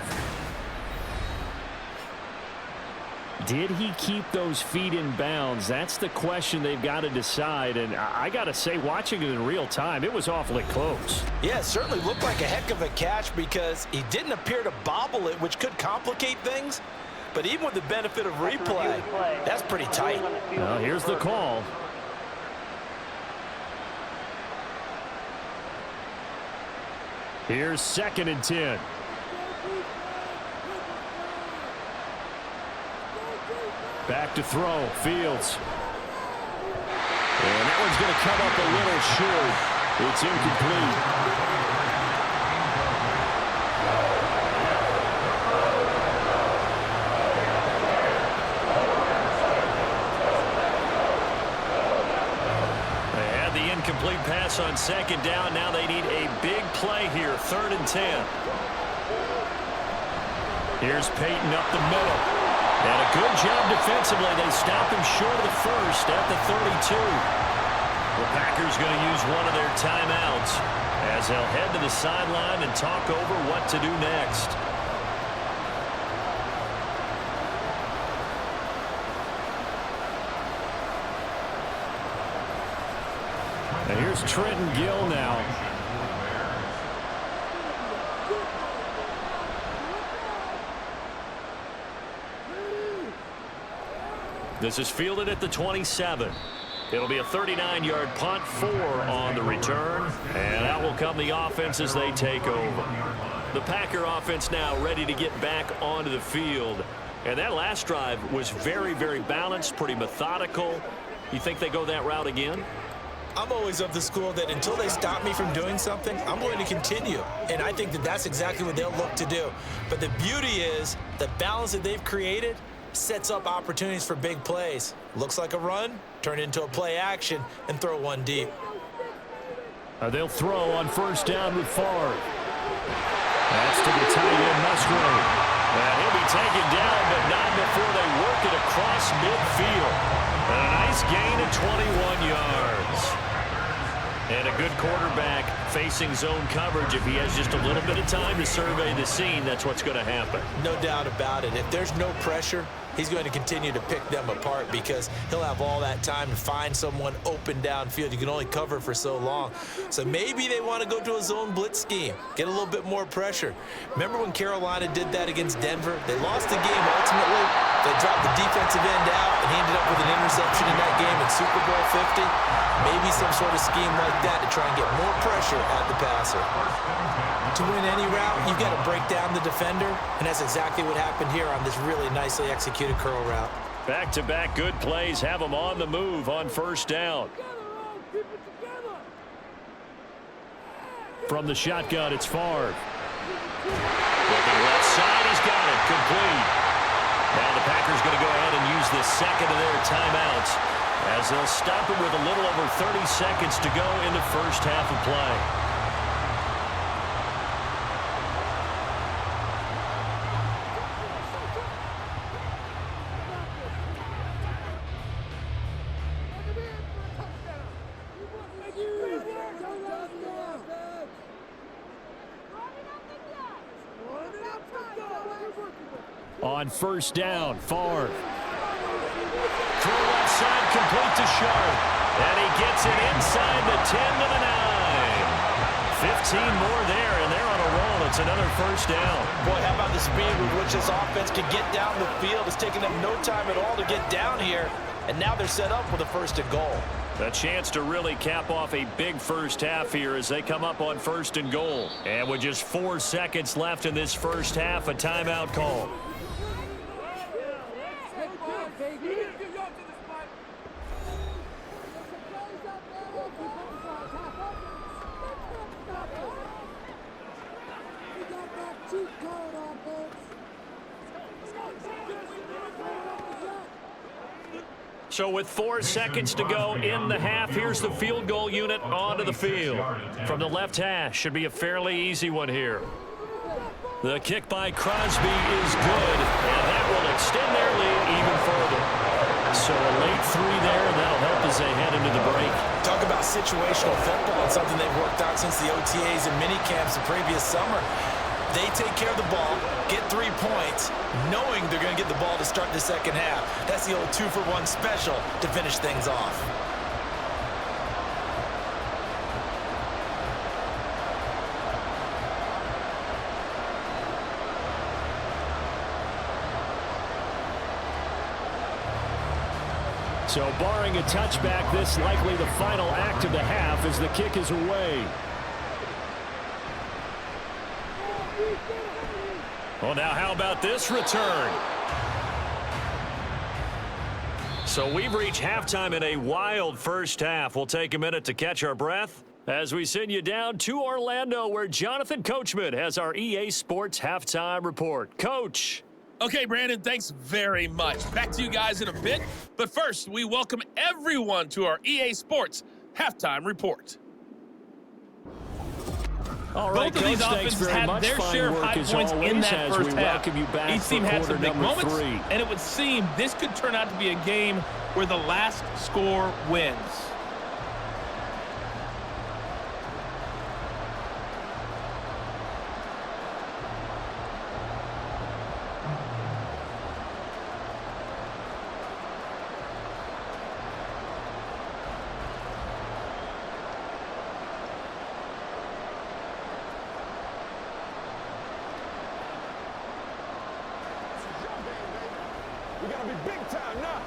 Did he keep those feet in bounds? That's the question they've got to decide. And I got to say, watching it in real time, it was awfully close. Yeah, it certainly looked like a heck of a catch because he didn't appear to bobble it, which could complicate things. But even with the benefit of replay, that's pretty tight. Well, here's the call. Here's 2nd and 10. Back to throw, Fields. And that one's going to come up a little short. It's incomplete. Incomplete pass on 2nd down. Now they need a big play here. 3rd and 10. Here's Peyton up the middle. And a good job defensively. They stop him short of the first at the 32. The Packers going to use one of their timeouts as they'll head to the sideline and talk over what to do next. And here's Trenton Gill now. This is fielded at the 27. It'll be a 39-yard punt, 4 on the return. And out will come the offense as they take over. The Packer offense now ready to get back onto the field. And that last drive was very, very balanced, pretty methodical. You think they go that route again? I'm always of the school that until they stop me from doing something, I'm going to continue. And I think that that's exactly what they'll look to do. But the beauty is the balance that they've created sets up opportunities for big plays. Looks like a run, turn into a play action, and throw one deep. They'll throw on 1st down with Favre. That's to the tight end, Musgrave. And he'll be taken down, but not before they work it across midfield. And a nice gain of 21 yards. And a good quarterback facing zone coverage. If he has just a little bit of time to survey the scene, that's what's going to happen. No doubt about it. If there's no pressure, he's going to continue to pick them apart because he'll have all that time to find someone open downfield. You can only cover for so long. So maybe they want to go to a zone blitz scheme, get a little bit more pressure. Remember when Carolina did that against Denver? They lost the game ultimately. They dropped the defensive end out, and he ended up with an interception in that game in Super Bowl 50. Maybe some sort of scheme like that to try and get more pressure at the passer. To win any route, you've got to break down the defender, and that's exactly what happened here on this really nicely executed curl route. Back-to-back good plays have them on the move on 1st down. From the shotgun, it's Favre. Looking left side, he's got it, complete. Now the Packers going to go ahead and use the 2nd of their timeouts as they'll stop it with a little over 30 seconds to go in the 1st half of play. On first down, Favre. Throw left side, complete to Sharp. And he gets it inside the 10 to the 9. 15 more there, and they're on a roll. It's another first down. Boy, how about the speed with which this offense can get down the field? It's taken them no time at all to get down here, and now they're set up with a first and goal. A chance to really cap off a big first half here as they come up on first and goal. And with just 4 seconds left in this first half, a timeout call. So with 4 seconds to go in the half, here's the field goal unit onto the field. From the left hash, should be a fairly easy one here. The kick by Crosby is good, and that will extend their lead even further. So a late 3 there, and that'll help as they head into the break. Talk about situational football. It's something they've worked out since the OTAs and mini camps the previous summer. They take care of the ball, get 3 points, knowing they're going to get the ball to start the second half. That's the old 2-for-1 special to finish things off. So barring a touchback, this likely the final act of the half as the kick is away. Well, now how about this return? So we've reached halftime in a wild first half. We'll take a minute to catch our breath as we send you down to Orlando, where Jonathan Coachman has our EA Sports halftime report. Coach. Okay, Brandon, thanks very much. Back to you guys in a bit. But first, we welcome everyone to our EA Sports halftime report. All right, both of these offenses had their share of high points in that first half. Each team had some big moments, and it would seem this could turn out to be a game where the last score wins. We gotta be big time now.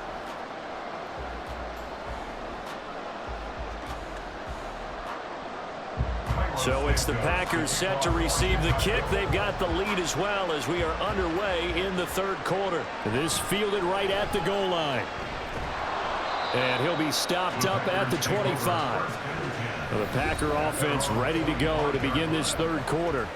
So it's the Packers set to receive the kick. They've got the lead as well as we are underway in the third quarter. This fielded right at the goal line. And he'll be stopped up at the 25. The Packer offense ready to go to begin this third quarter.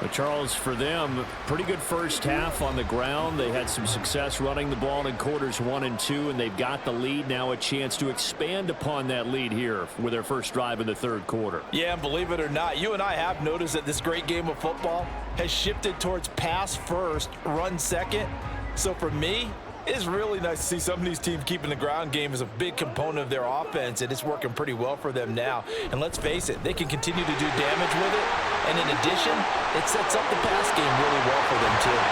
But Charles, for them, pretty good first half on the ground. They had some success running the ball in quarters 1 and 2, and they've got the lead. Now a chance to expand upon that lead here with their first drive in the third quarter. Yeah, and believe it or not, you and I have noticed that this great game of football has shifted towards pass first, run second. So for me, it's really nice to see some of these teams keeping the ground game as a big component of their offense, and it's working pretty well for them now. And let's face it, they can continue to do damage with it. And in addition, it sets up the pass game really well for them, too.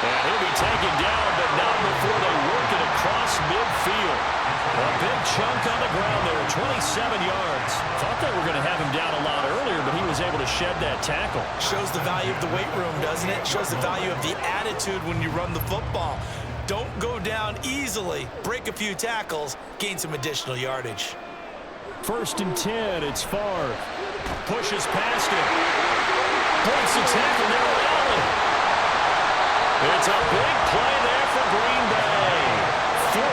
And he'll be taken down, but not before they work it across midfield. A big chunk on the ground there, 27 yards. Thought they were going to have him down a lot earlier, but he was able to shed that tackle. Shows the value of the weight room, doesn't it? Shows the value of the attitude when you run the football. Don't go down easily. Break a few tackles, gain some additional yardage. 1st and 10, it's Favre. Pushes past him. Breaks the tackle there, Allen. It's a big play there for Green Bay. 42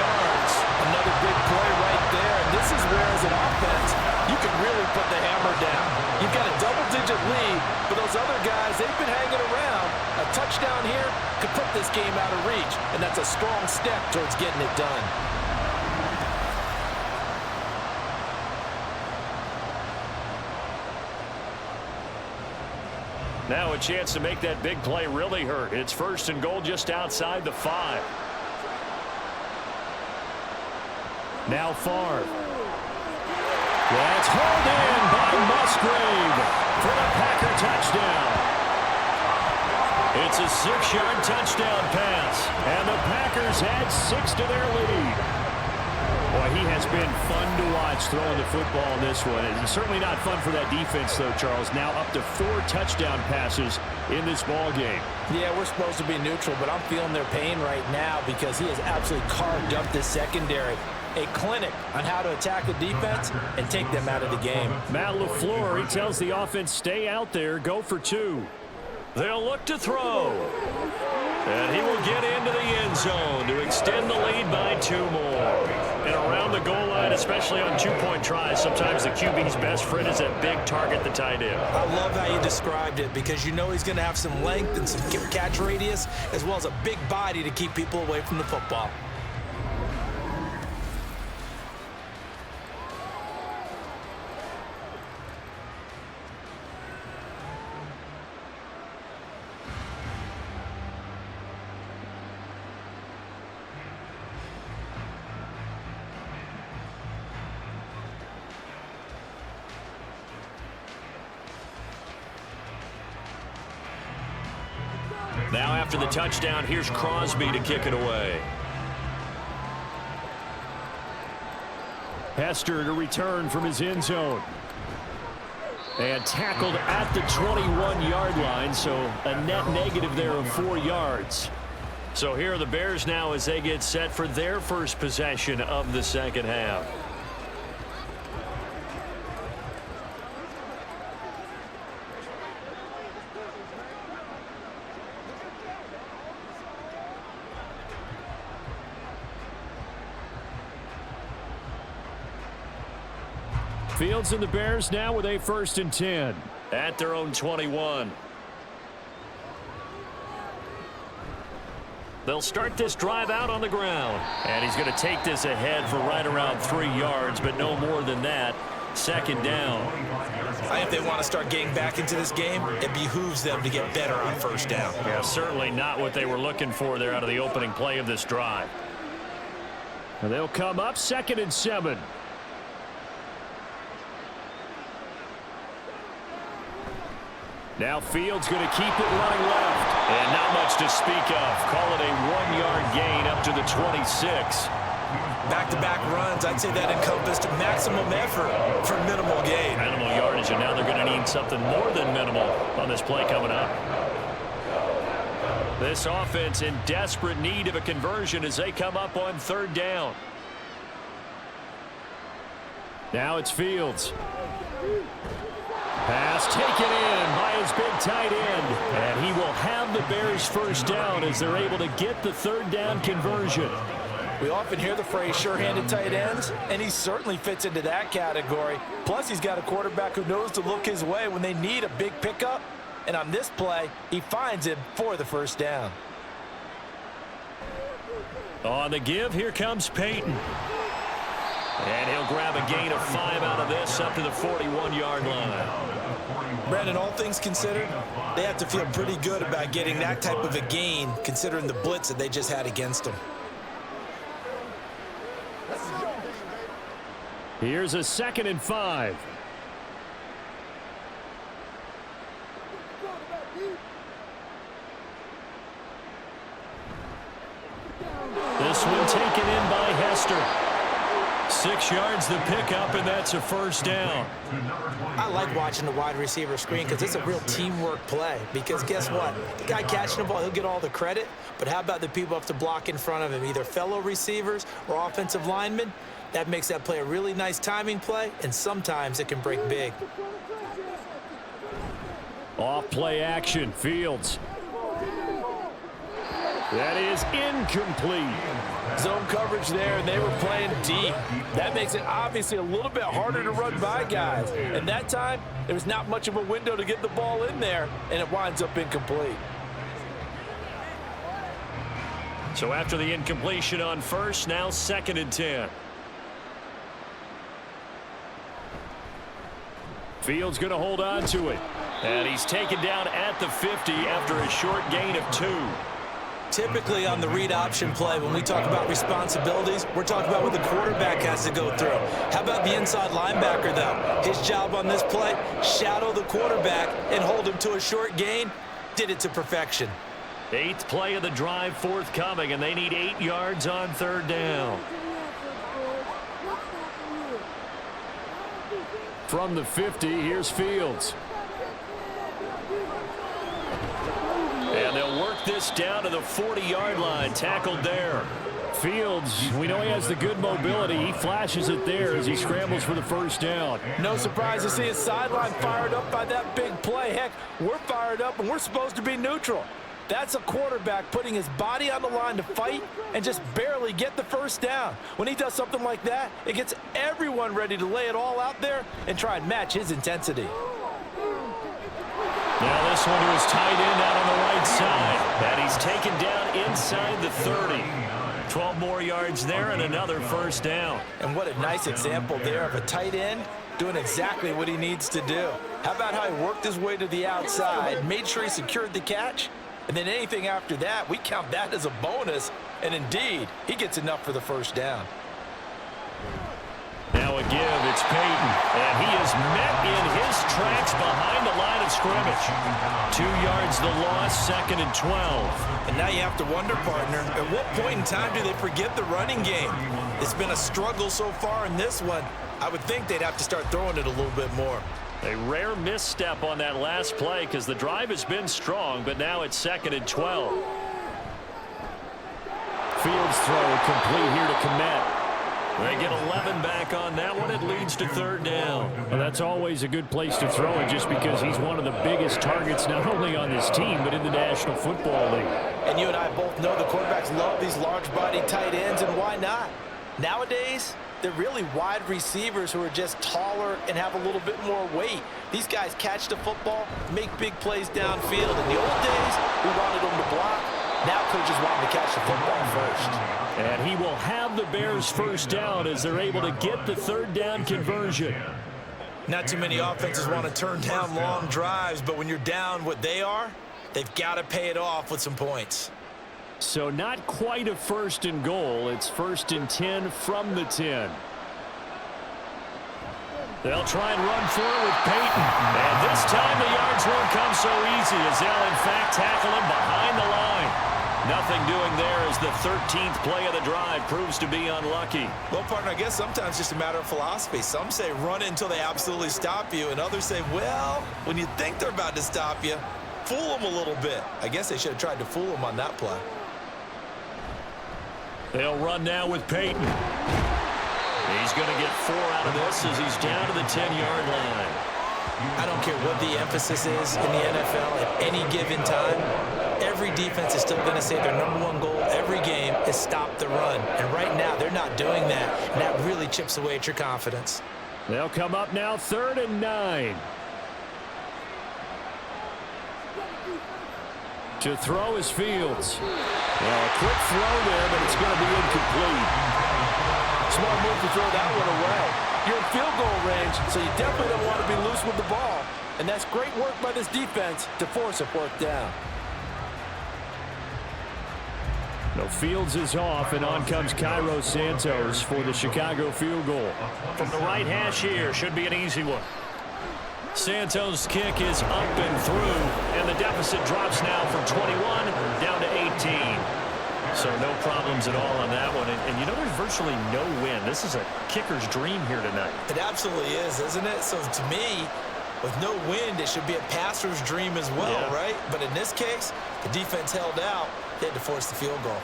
yards. Another big play right there. And this is where, as an offense, you can really put the hammer down. You've got a double-digit lead, but those other guys, they've been hanging around. A touchdown here could put this game out of reach, and that's a strong step towards getting it done. Now a chance to make that big play really hurt. It's 1st and goal just outside the 5. Now Favre. That's hauled in by Musgrave for the Packer touchdown. It's a 6-yard touchdown pass. And the Packers add 6 to their lead. Boy, he has been fun to watch throwing the football in this one. It's certainly not fun for that defense, though, Charles. Now up to 4 touchdown passes in this ball game. Yeah, we're supposed to be neutral, but I'm feeling their pain right now because he has absolutely carved up the secondary. A clinic on how to attack the defense and take them out of the game. Matt LaFleur, he tells the offense, stay out there, go for 2. They'll look to throw. And he will get into the end zone to extend the lead by 2 more. And around the goal line, especially on 2-point tries, sometimes the QB's best friend is that big target, the tight end. I love how you described it because you know he's going to have some length and some catch radius as well as a big body to keep people away from the football. Now after the touchdown, here's Crosby to kick it away. Hester to return from his end zone. And tackled at the 21-yard line, so a net negative there of 4 yards. So here are the Bears now as they get set for their first possession of the second half. Fields and the Bears now with a 1st and 10. At their own 21. They'll start this drive out on the ground. And he's going to take this ahead for right around 3 yards, but no more than that. 2nd down. I think if they want to start getting back into this game, it behooves them to get better on 1st down. Yeah, certainly not what they were looking for there out of the opening play of this drive. And they'll come up 2nd and 7. Now Fields going to keep it running left. And not much to speak of. Call it a 1-yard gain up to the 26. Back-to-back runs, I'd say that encompassed maximum effort for minimal gain. Minimal yardage, and now they're going to need something more than minimal on this play coming up. This offense in desperate need of a conversion as they come up on 3rd down. Now it's Fields. Pass taken in by his big tight end. And he will have the Bears 1st down as they're able to get the 3rd down conversion. We often hear the phrase sure-handed tight ends, and he certainly fits into that category. Plus, he's got a quarterback who knows to look his way when they need a big pickup. And on this play, he finds him for the 1st down. On the give, here comes Payton. And he'll grab a gain of 5 out of this up to the 41-yard line. Brandon, all things considered, they have to feel pretty good about getting that type of a gain considering the blitz that they just had against them. Here's a 2nd and 5. This one taken in by Hester. 6 yards the pickup, and that's a 1st down. I like watching the wide receiver screen because it's a real teamwork play. Because guess what? The guy catching the ball, he'll get all the credit. But how about the people up to block in front of him, either fellow receivers or offensive linemen? That makes that play a really nice timing play, and sometimes it can break big. Off play action, Fields. That is incomplete. Zone coverage there, and they were playing deep. That makes it obviously a little bit harder to run by guys. And that time, there was not much of a window to get the ball in there, and it winds up incomplete. So after the incompletion on 1st, now 2nd and 10. Fields going to hold on to it. And he's taken down at the 50 after a short gain of 2. Typically on the read option play, when we talk about responsibilities, we're talking about what the quarterback has to go through. How about the inside linebacker, though? His job on this play, shadow the quarterback and hold him to a short gain. Did it to perfection. 8th play of the drive forthcoming, and they need 8 yards on 3rd down. From the 50, here's Fields. And they'll work this down to the 40-yard line. Tackled there. Fields, we know he has the good mobility. He flashes it there as he scrambles for the first down. No surprise to see his sideline fired up by that big play. Heck, we're fired up, and we're supposed to be neutral. That's a quarterback putting his body on the line to fight and just barely get the first down. When he does something like that, it gets everyone ready to lay it all out there and try and match his intensity. Now this one to his tight end out on the right side. And he's taken down inside the 30. 12 more yards there and another first down. And what a nice example there of a tight end doing exactly what he needs to do. How about how he worked his way to the outside, made sure he secured the catch, and then anything after that, we count that as a bonus. And indeed, he gets enough for the first down. Now a give, it's Peyton, and he is met in his tracks behind the line of scrimmage. 2 yards the loss, 2nd and 12. And now you have to wonder, partner, at what point in time do they forget the running game? It's been a struggle so far in this one. I would think they'd have to start throwing it a little bit more. A rare misstep on that last play because the drive has been strong, but now it's 2nd and 12. Fields throw complete here to Kmet. They get 11 back on that one. It leads to 3rd down. Well, that's always a good place to throw it just because he's one of the biggest targets not only on this team but in the National Football League. And you and I both know the quarterbacks love these large-bodied tight ends, and why not? Nowadays, they're really wide receivers who are just taller and have a little bit more weight. These guys catch the football, make big plays downfield. In the old days, we wanted them to block. Now coaches want them to catch the football first. And he will have the Bears first down as they're able to get the 3rd down conversion. Not too many offenses want to turn down long drives, but when you're down what they are, they've got to pay it off with some points. So not quite a 1st and goal. It's 1st and 10 from the 10. They'll try and run for it with Peyton. And this time the yards won't come so easy as they'll in fact tackle him behind the line. Nothing doing there as the 13th play of the drive proves to be unlucky. Well, partner, I guess sometimes it's just a matter of philosophy. Some say run until they absolutely stop you, and others say, well, when you think they're about to stop you, fool them a little bit. I guess they should have tried to fool them on that play. They'll run now with Peyton. He's going to get 4 out of this as he's down to the 10-yard line. I don't care what the emphasis is in the NFL at any given time. Every defense is still going to say their #1 goal every game is stop the run. And right now, they're not doing that. And that really chips away at your confidence. They'll come up now 3rd and 9. To throw is Fields. Well, a quick throw there, but it's going to be incomplete. Smart move to throw that one away. You're in field goal range, so you definitely don't want to be loose with the ball. And that's great work by this defense to force a 4th down. No, Fields is off, and on comes Cairo Santos for the Chicago field goal. From the right hash here, should be an easy one. Santos' kick is up and through, and the deficit drops now from 21 down to 18. So no problems at all on that one. And you know, there's virtually no wind. This is a kicker's dream here tonight. It absolutely is, isn't it? So to me, with no wind, it should be a passer's dream as well, yeah. Right? But in this case, the defense held out. They had to force the field goal.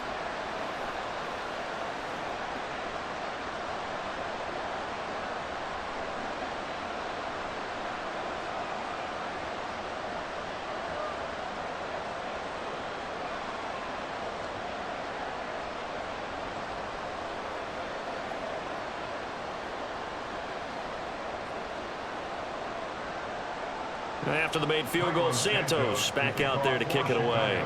After the made field goal, Santos back out there to kick it away.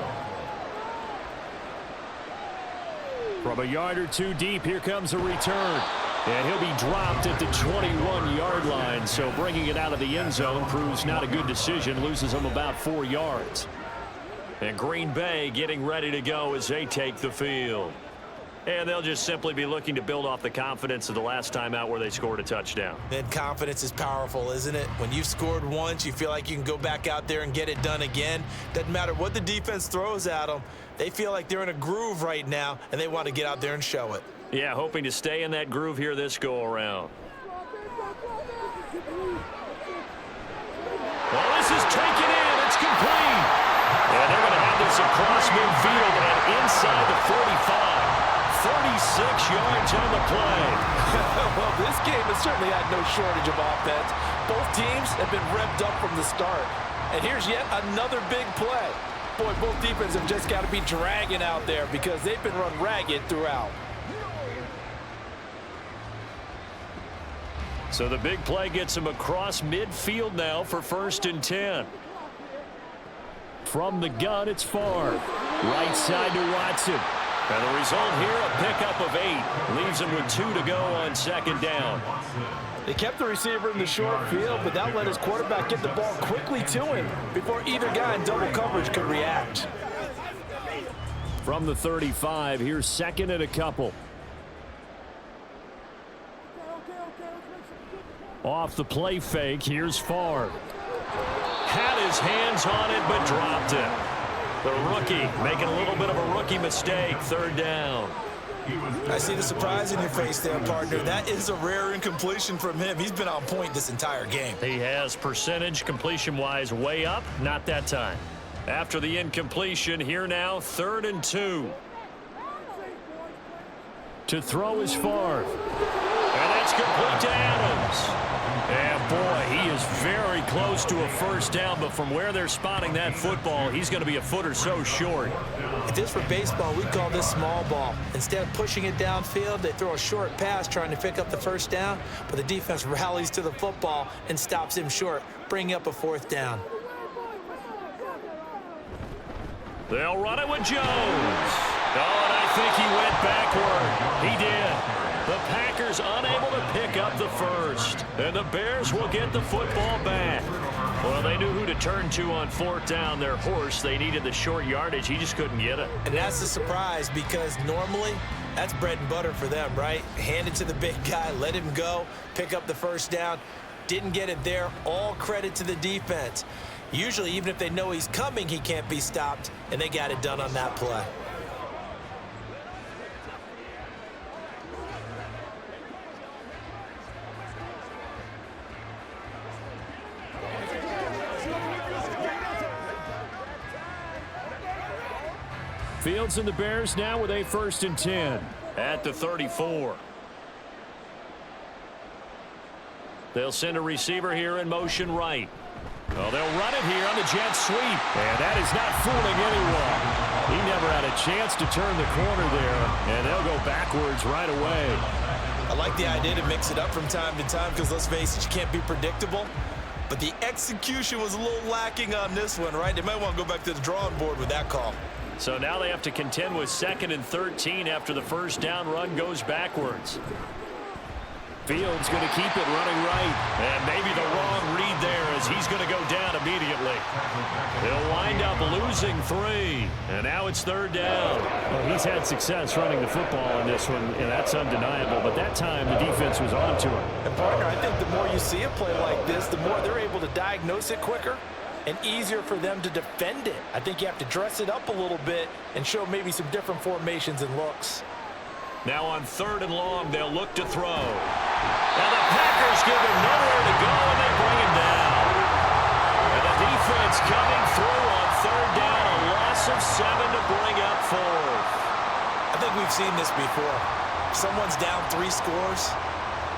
From a yard or two deep, here comes a return. And he'll be dropped at the 21-yard line. So bringing it out of the end zone proves not a good decision. Loses him about 4 yards. And Green Bay getting ready to go as they take the field. And they'll just simply be looking to build off the confidence of the last time out where they scored a touchdown. And confidence is powerful, isn't it? When you've scored once, you feel like you can go back out there and get it done again. Doesn't matter what the defense throws at them. They feel like they're in a groove right now, and they want to get out there and show it. Yeah, hoping to stay in that groove here this go-around. Well, this is taken in. It's complete. And they're going to have this across midfield and inside the 45. 36 yards on the play. Well, this game has certainly had no shortage of offense. Both teams have been revved up from the start. And here's yet another big play. Boy, both defenses have just got to be dragging out there because they've been run ragged throughout. So the big play gets him across midfield now for 1st and 10. From the gun, it's Favre. Right side to Watson. And the result here, a pickup of 8. Leaves him with 2 to go on 2nd down. They kept the receiver in the short field, but that let his quarterback get the ball quickly to him before either guy in double coverage could react. From the 35, here's 2nd and a couple. Off the play fake, here's Favre. Had his hands on it, but dropped it. The rookie making a little bit of a rookie mistake, 3rd down. I see the surprise in your face there, partner. That is a rare incompletion from him. He's been on point this entire game. He has percentage completion-wise way up, not that time. After the incompletion, here now, 3rd and 2. To throw is Favre. And that's complete to Adams. And boy, he is very close to a 1st down, but from where they're spotting that football, he's going to be a foot or so short. If this were baseball, we'd call this small ball. Instead of pushing it downfield, they throw a short pass trying to pick up the 1st down, but the defense rallies to the football and stops him short, bringing up a 4th down. They'll run it with Jones. Oh, and I think he went backward. He did. The Packers unable to pick up the 1st. And the Bears will get the football back. Well, they knew who to turn to on 4th down. Their horse, they needed the short yardage. He just couldn't get it. And that's the surprise because normally that's bread and butter for them, right? Hand it to the big guy, let him go, pick up the 1st down. Didn't get it there. All credit to the defense. Usually, even if they know he's coming, he can't be stopped, and they got it done on that play. Fields and the Bears now with a 1st and 10. At the 34. They'll send a receiver here in motion right. Well, they'll run it here on the jet sweep. And that is not fooling anyone. He never had a chance to turn the corner there, and they'll go backwards right away. I like the idea to mix it up from time to time because, let's face it, you can't be predictable. But the execution was a little lacking on this one, right? They might want to go back to the drawing board with that call. So now they have to contend with 2nd and 13 after the 1st down run goes backwards. Fields going to keep it running right. And maybe the wrong read there as he's going to go down immediately. They'll wind up losing 3. And now it's 3rd down. Well, he's had success running the football in this one, and that's undeniable. But that time, the defense was on to him. And, partner, I think the more you see a play like this, the more they're able to diagnose it quicker and easier for them to defend it. I think you have to dress it up a little bit and show maybe some different formations and looks. Now on 3rd and long, they'll look to throw. And the Packers give him nowhere to go, and they bring him down. And the defense coming through on 3rd down, a loss of 7 to bring up 4th. I think we've seen this before. Someone's down 3 scores.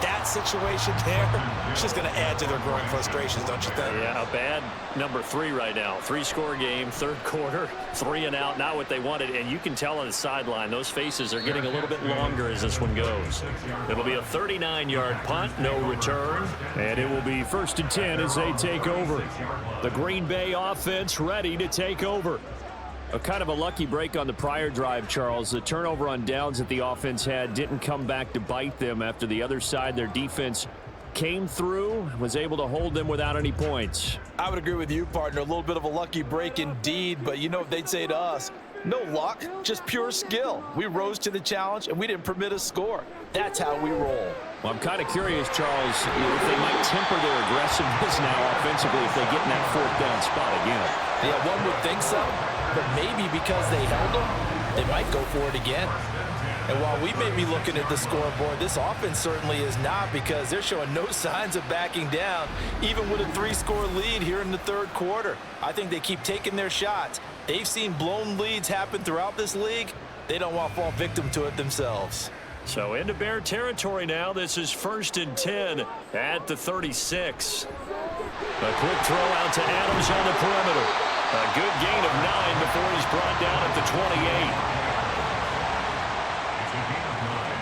That situation there, it's just going to add to their growing frustrations, don't you think? Yeah, a bad number 3 right now. 3-score game, 3rd quarter, 3 and out, not what they wanted. And you can tell on the sideline, those faces are getting a little bit longer as this one goes. It'll be a 39-yard punt, no return. And it will be 1st and 10 as they take over. The Green Bay offense ready to take over. A kind of a lucky break on the prior drive, Charles. The turnover on downs that the offense had didn't come back to bite them after the other side. Their defense came through, was able to hold them without any points. I would agree with you, partner. A little bit of a lucky break indeed, but you know what they'd say to us. No luck, just pure skill. We rose to the challenge, and we didn't permit a score. That's how we roll. Well, I'm kind of curious, Charles, if they might temper their aggressiveness now offensively if they get in that fourth down spot again. Yeah, one would think so, but maybe because they held them, they might go for it again. And while we may be looking at the scoreboard, this offense certainly is not, because they're showing no signs of backing down, even with a 3-score lead here in the third quarter. I think they keep taking their shots. They've seen blown leads happen throughout this league. They don't want to fall victim to it themselves. So into Bear territory now. This is 1st and 10 at the 36. A quick throw out to Adams on the perimeter. A good gain of 9 before he's brought down at the 28. It's a gain of 9.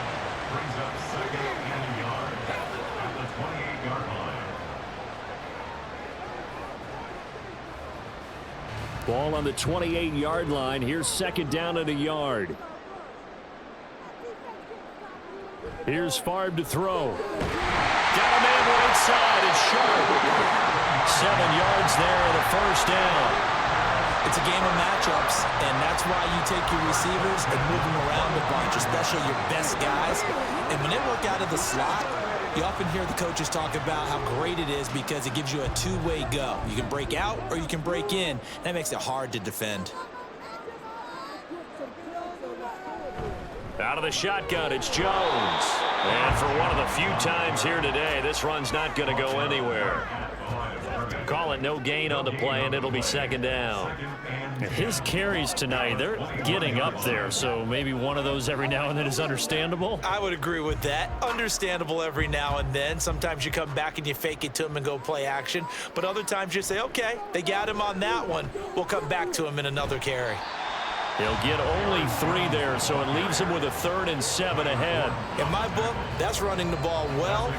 Brings up 2nd and a yard at the 28-yard line. Ball on the 28-yard line. Here's 2nd down and a yard. Here's Favre to throw. Got a man right side. It's Sharp. 7 yards there and a 1st down. It's a game of matchups, and that's why you take your receivers and move them around a bunch, especially your best guys. And when they work out of the slot, you often hear the coaches talk about how great it is because it gives you a two-way go. You can break out or you can break in. That makes it hard to defend. Out of the shotgun, it's Jones. And for one of the few times here today, this run's not going to go anywhere. Call it no gain on the play, and it'll be 2nd down. His carries tonight, they're getting up there, so maybe one of those every now and then is understandable. I would agree with that. Understandable every now and then. Sometimes you come back and you fake it to him and go play action. But other times you say, okay, they got him on that one. We'll come back to him in another carry. He'll get only 3 there, so it leaves him with a 3rd and 7 ahead. In my book, that's running the ball well,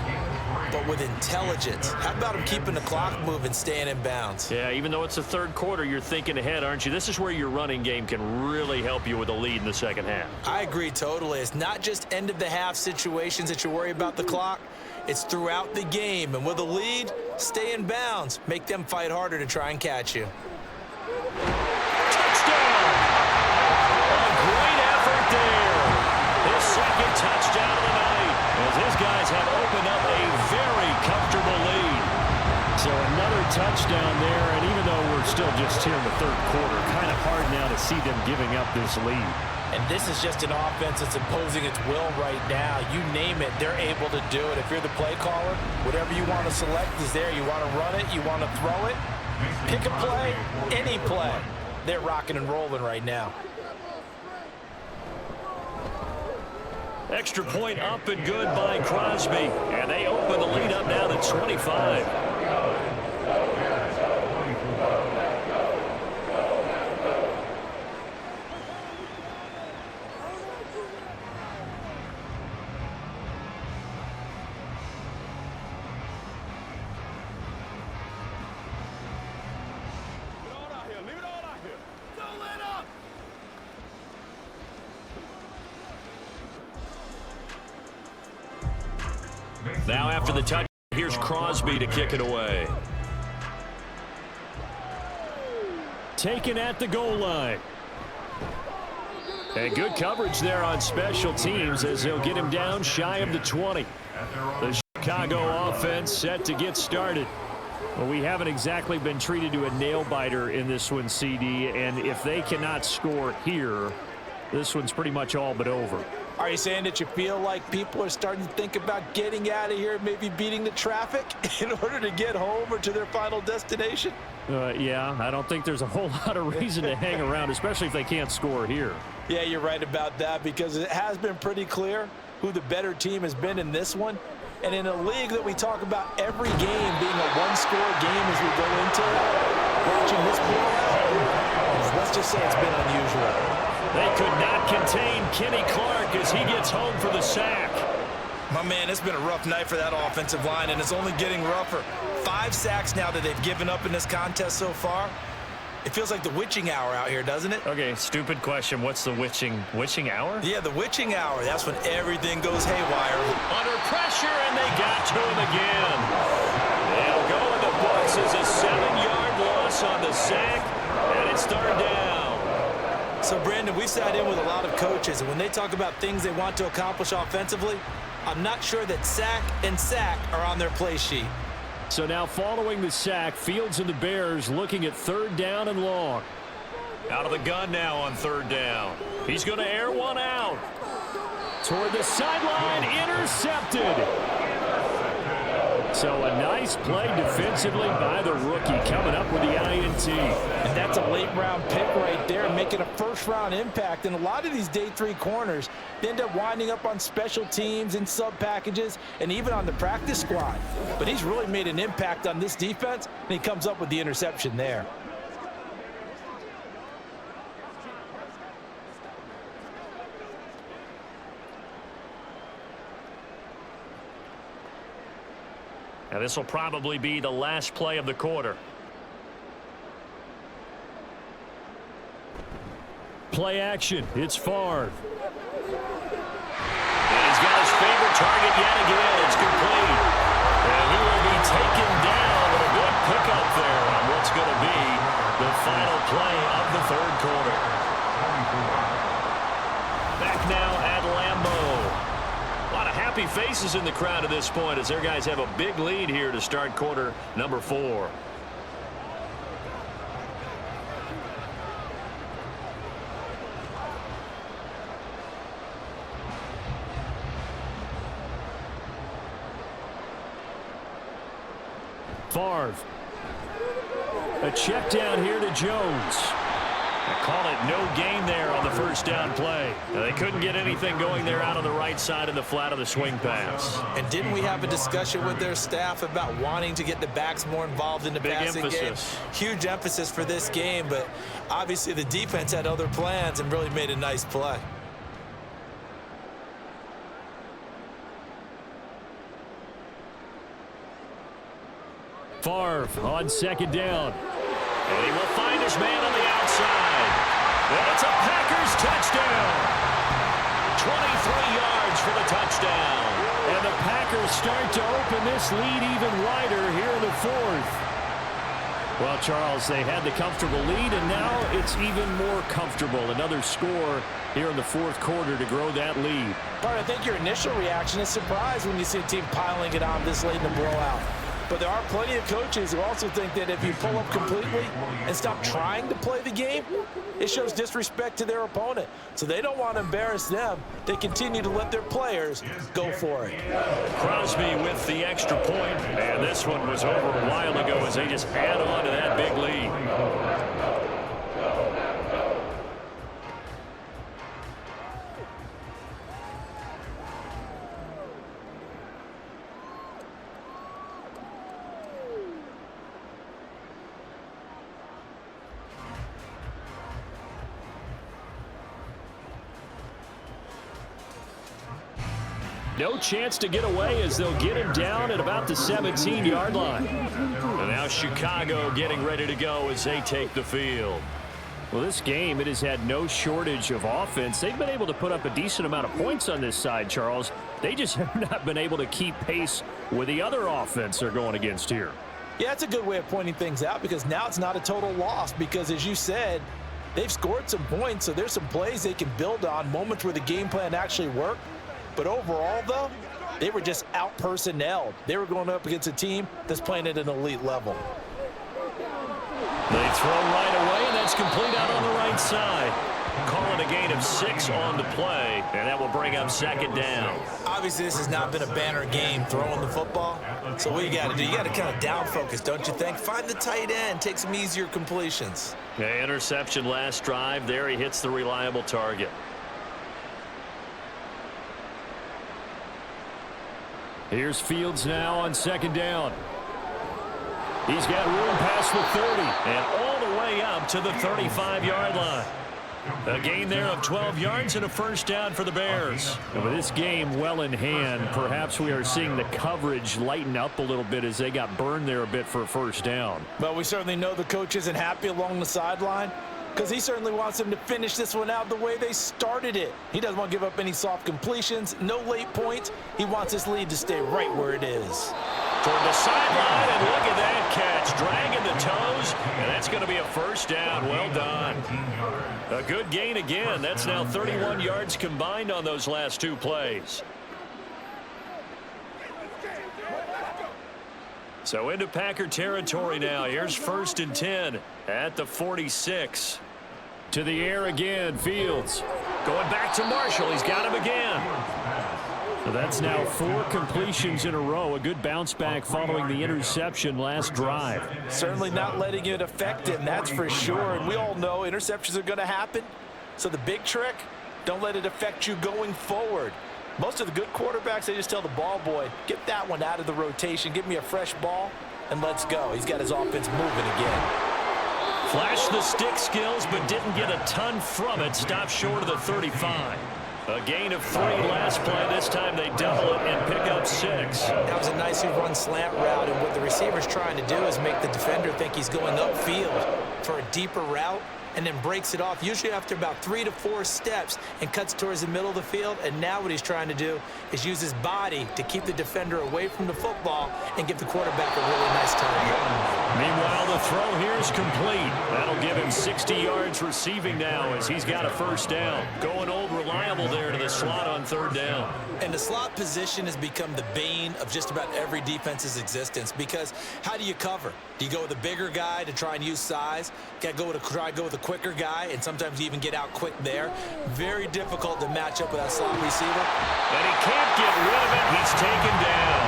but with intelligence. How about him keeping the clock moving, staying in bounds? Yeah, even though it's the third quarter, you're thinking ahead, aren't you? This is where your running game can really help you with a lead in the second half. I agree totally. It's not just end-of-the-half situations that you worry about the clock. It's throughout the game. And with a lead, stay in bounds. Make them fight harder to try and catch you. His 2nd touchdown of the night, as his guys have opened up a very comfortable lead. So another touchdown there, and even though we're still just here in the third quarter, kind of hard now to see them giving up this lead. And this is just an offense that's imposing its will right now. You name it, they're able to do it. If you're the play caller, whatever you want to select is there. You want to run it, you want to throw it, pick a play, any play. They're rocking and rolling right now. Extra point up and good by Crosby. And they open the lead up now to 25. Now after the touch, here's Crosby to kick it away. Taken at the goal line. And good coverage there on special teams as they'll get him down shy of the 20. The Chicago offense set to get started. Well, we haven't exactly been treated to a nail-biter in this one, CD, and if they cannot score here, this one's pretty much all but over. Are you saying that you feel like people are starting to think about getting out of here, maybe beating the traffic in order to get home or to their final destination? Yeah, I don't think there's a whole lot of reason to hang around, especially if they can't score here. Yeah, you're right about that, because it has been pretty clear who the better team has been in this one. And in a league that we talk about every game being a one-score game as we go into it, watching this blowout, let's just say it's been unusual. They could not contain Kenny Clark as he gets home for the sack. My man, it's been a rough night for that offensive line, and it's only getting rougher. 5 sacks now that they've given up in this contest so far. It feels like the witching hour out here, doesn't it? Okay, stupid question. What's the witching hour? Yeah, the witching hour. That's when everything goes haywire. Under pressure, and they got to him again. They'll go in the books as a 7-yard loss on the sack, and it's third down. So, Brandon, we've sat in with a lot of coaches, and when they talk about things they want to accomplish offensively, I'm not sure that sack and sack are on their play sheet. So now following the sack, Fields and the Bears looking at 3rd down and long. Out of the gun now on 3rd down. He's going to air one out. Toward the sideline, intercepted. So a nice play defensively by the rookie coming up with the INT. And that's a late-round pick right there, making a first-round impact. And a lot of these day 3 corners, they end up winding up on special teams and sub-packages and even on the practice squad. But he's really made an impact on this defense, and he comes up with the interception there. Now this will probably be the last play of the quarter. Play action. It's Favre. And he's got his favorite target yet again. It's complete. And he will be taken down with a good pickup there on what's going to be the final play of the 3rd quarter. Back now at Lambeau. A lot of happy faces in the crowd at this point as their guys have a big lead here to start quarter number 4. Favre. A check down here to Jones. They call it no gain there on the 1st down play. Now, they couldn't get anything going there out on the right side in the flat of the swing pass. And didn't we have a discussion with their staff about wanting to get the backs more involved in the passing game? Huge emphasis for this game, but obviously the defense had other plans and really made a nice play. Favre on 2nd down. And he will find his man on the outside. And it's a Packers touchdown. 23 yards for the touchdown. And the Packers start to open this lead even wider here in the 4th. Well, Charles, they had the comfortable lead, and now it's even more comfortable. Another score here in the 4th quarter to grow that lead. But I think your initial reaction is surprise when you see a team piling it on this late in the blowout. But there are plenty of coaches who also think that if you pull up completely and stop trying to play the game, it shows disrespect to their opponent. So they don't want to embarrass them. They continue to let their players go for it. Crosby with the extra point. And this one was over a while ago as they just add on to that big lead. No chance to get away as they'll get him down at about the 17-yard line. And now Chicago getting ready to go as they take the field. Well, this game, it has had no shortage of offense. They've been able to put up a decent amount of points on this side, Charles. They just have not been able to keep pace with the other offense they're going against here. Yeah, that's a good way of pointing things out because now it's not a total loss because, as you said, they've scored some points, so there's some plays they can build on, moments where the game plan actually worked. But overall, though, they were just out-personnelled. They were going up against a team that's playing at an elite level. They throw right away, and that's complete out on the right side. Call it a gain of 6 on the play, and that will bring up 2nd down. Obviously, this has not been a banner game throwing the football. So what you got to do, you got to kind of down focus, don't you think? Find the tight end, take some easier completions. Yeah, interception last drive. There he hits the reliable target. Here's Fields now on 2nd down. He's got room past the 30. And all the way up to the 35-yard line. A gain there of 12 yards and a 1st down for the Bears. And with this game well in hand, perhaps we are seeing the coverage lighten up a little bit as they got burned there a bit for a 1st down. But we certainly know the coach isn't happy along the sideline because he certainly wants them to finish this one out the way they started it. He doesn't want to give up any soft completions, no late points. He wants this lead to stay right where it is. Toward the sideline, and look at that catch. Dragging the toes, and that's going to be a first down. Well done. A good gain again. That's now 31 yards combined on those last two plays. So into Packer territory now. Here's 1st and 10 at the 46. To the air again, Fields. Going back to Marshall. He's got him again. So that's now 4 completions in a row. A good bounce back following the interception last drive. Certainly not letting it affect him, that's for sure. And we all know interceptions are going to happen. So the big trick, don't let it affect you going forward. Most of the good quarterbacks, they just tell the ball boy, get that one out of the rotation, give me a fresh ball, and let's go. He's got his offense moving again. Flashed the stick skills, but didn't get a ton from it. Stopped short of the 35. A gain of 3 last play. This time they double it and pick up 6. That was a nicely run slant route, and what the receiver's trying to do is make the defender think he's going upfield for a deeper route, and then breaks it off, usually after about 3 to 4 steps, and cuts towards the middle of the field. And now what he's trying to do is use his body to keep the defender away from the football and give the quarterback a really nice target. Meanwhile, the throw here is complete. That'll give him 60 yards receiving now as he's got a first down. Going old reliable there to the slot on 3rd down. And the slot position has become the bane of just about every defense's existence, because how do you cover? Do you go with a bigger guy to try and use size? Got to try to go with a quicker guy, and sometimes you even get out quick there. Very difficult to match up with that slot receiver. And he can't get rid of it. He's taken down.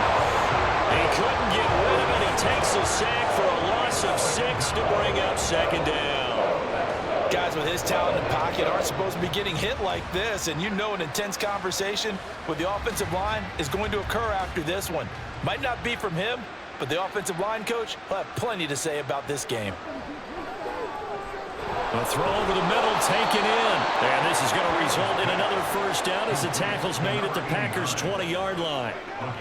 He couldn't get rid of it. He takes a sack for a loss of 6 to bring up 2nd down. Guys with his talent in the pocket aren't supposed to be getting hit like this, and you know an intense conversation with the offensive line is going to occur after this one. Might not be from him, but the offensive line coach will have plenty to say about this game. A throw over the middle, taken in. And this is going to result in another first down as the tackle's made at the Packers' 20-yard line.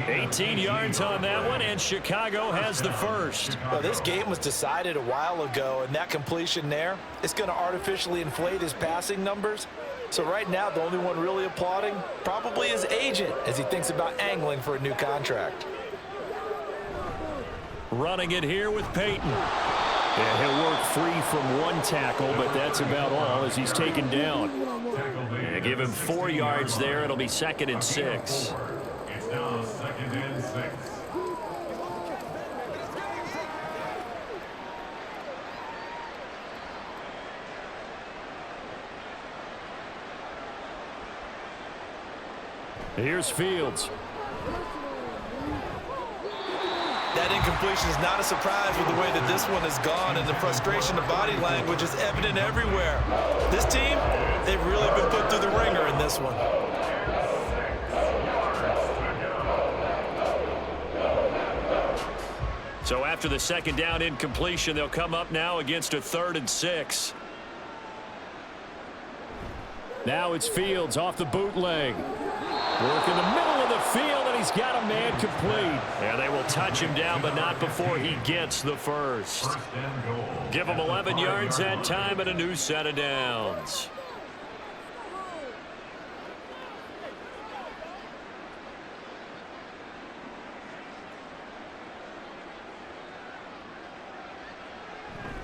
18 yards on that one, and Chicago has the first. Well, this game was decided a while ago, and that completion there, it's going to artificially inflate his passing numbers. So right now, the only one really applauding probably his agent as he thinks about angling for a new contract. Running it here with Peyton. And he'll work free from 1 tackle, but that's about all as he's taken down. And give him 4 yards there. It'll be 2nd and 6. It's now 2nd and 6. Here's Fields. That incompletion is not a surprise with the way that this one has gone, and the frustration, the body language is evident everywhere. This team, they've really been put through the ringer in this one. So after the 2nd down incompletion, they'll come up now against a 3rd and 6. Now it's Fields off the bootleg. Work in the middle of the field, and he's got a man complete. And they will touch him down, but not before he gets the first. Give him 11 yards that time and a new set of downs.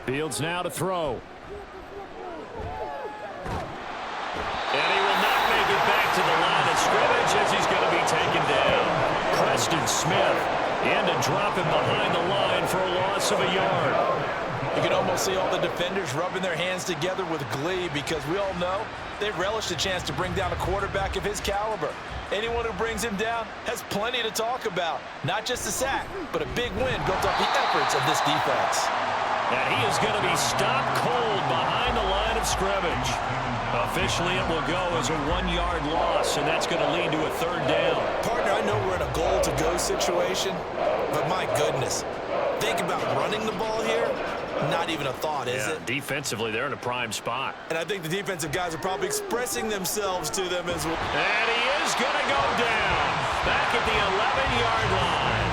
Fields now to throw. And he will not make it back to the line of scrimmage as he's going to be taken down. Preston Smith in to drop him behind the line for a loss of a yard. You can almost see all the defenders rubbing their hands together with glee, because we all know they relish the chance to bring down a quarterback of his caliber. Anyone who brings him down has plenty to talk about. Not just a sack, but a big win built off the efforts of this defense. And he is going to be stopped cold behind the line of scrimmage. Officially, it will go as a 1-yard loss, and that's going to lead to a 3rd down. Partner, I know we're in a goal-to-go situation, but my goodness, think about running the ball here. Not even a thought, is it? Defensively, they're in a prime spot. And I think the defensive guys are probably expressing themselves to them as well. And he is going to go down back at the 11-yard line.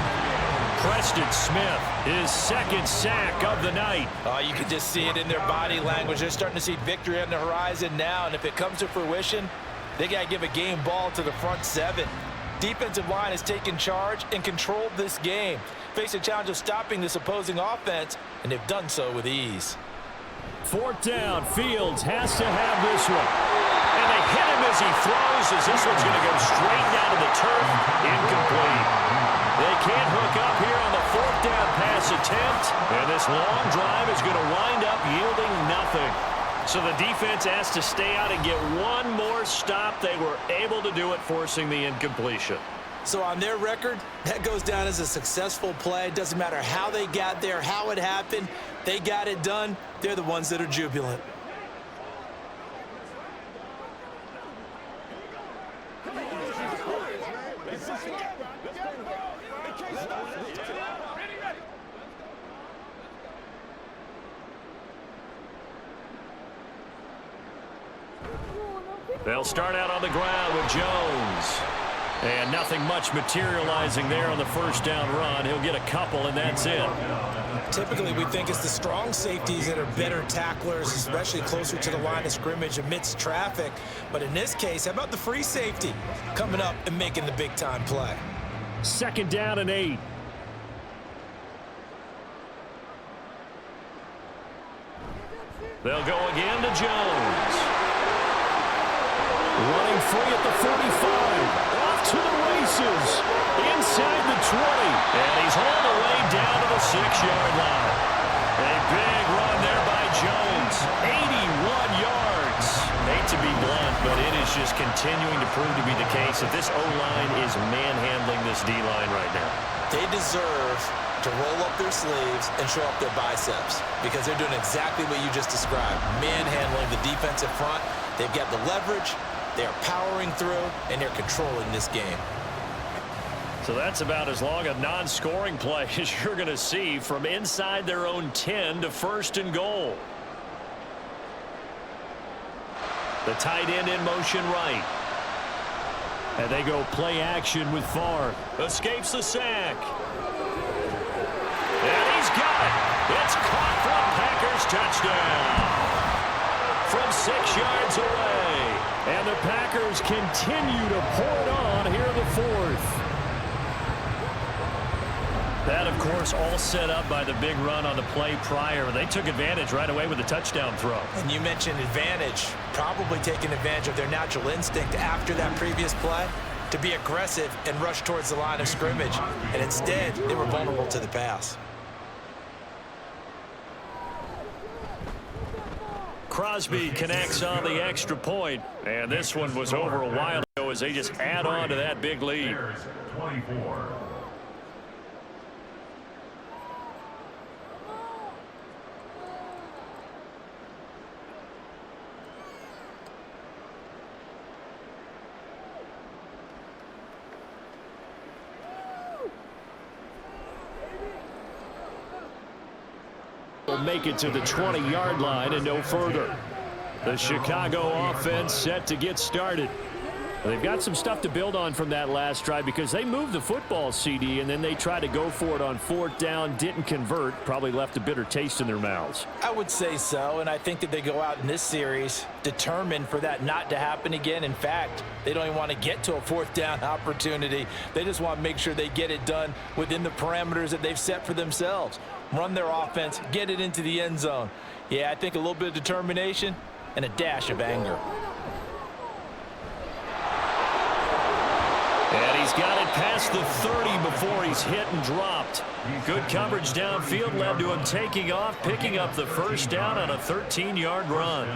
Preston Smith, his 2nd sack of the night. You can just see it in their body language. They're starting to see victory on the horizon now, and if it comes to fruition, they got to give a game ball to the front 7. defensive line has taken charge and controlled this game. Face a challenge of stopping this opposing offense, and they've done so with ease. 4th down. Fields has to have this one. And they hit him as he throws, as this one's going to go straight down to the turf. Incomplete. They can't hook up here on the 4th down pass attempt. And this long drive is going to wind up yielding nothing. So the defense has to stay out and get one more stop. They were able to do it, forcing the incompletion. So on their record, that goes down as a successful play. It doesn't matter how they got there, how it happened. They got it done. They're the ones that are jubilant. They'll start out on the ground with Jones. And nothing much materializing there on the 1st down run. He'll get a couple, and that's it. Typically, we think it's the strong safeties that are better tacklers, especially closer to the line of scrimmage amidst traffic. But in this case, how about the free safety coming up and making the big-time play? 2nd down and 8. They'll go again to Jones. Running free at the 45. Off to the races. Inside the 20. And he's hauled away down to the 6-yard line. A big run there by Jones. 81 yards. Hate to be blunt, but it is just continuing to prove to be the case that this O-line is manhandling this D-line right now. They deserve to roll up their sleeves and show up their biceps because they're doing exactly what you just described, manhandling the defensive front. They've got the leverage. They're powering through, and they're controlling this game. So that's about as long a non-scoring play as you're going to see from inside their own 10 to 1st and goal. The tight end in motion right. And they go play action with Favre. Escapes the sack. And he's got it. It's caught for a Packers touchdown. From 6 yards away. And the Packers continue to pour it on here in the 4th. That, of course, all set up by the big run on the play prior. They took advantage right away with the touchdown throw. And you mentioned advantage, probably taking advantage of their natural instinct after that previous play to be aggressive and rush towards the line of scrimmage. And instead, they were vulnerable to the pass. Crosby connects on the extra point, and this one was over a while ago as they just add on to that big lead. 24. Will make it to the 20-yard line and no further. The Chicago offense set to get started. They've got some stuff to build on from that last drive because they moved the football, CD, and then they tried to go for it on 4th down, didn't convert, probably left a bitter taste in their mouths. I would say so, and I think that they go out in this series determined for that not to happen again. In fact, they don't even want to get to a 4th down opportunity. They just want to make sure they get it done within the parameters that they've set for themselves. Run their offense, get it into the end zone. Yeah, I think a little bit of determination and a dash of anger. And he's got it past the 30 before he's hit and dropped. Good coverage downfield led to him taking off, picking up the 1st down on a 13-yard run.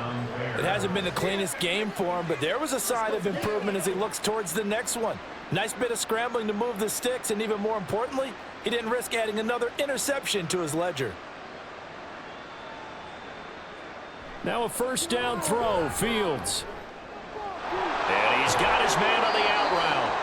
It hasn't been the cleanest game for him, but there was a sign of improvement as he looks towards the next one. Nice bit of scrambling to move the sticks, and even more importantly, he didn't risk adding another interception to his ledger. Now a 1st down throw, Fields. And he's got his man on the out route.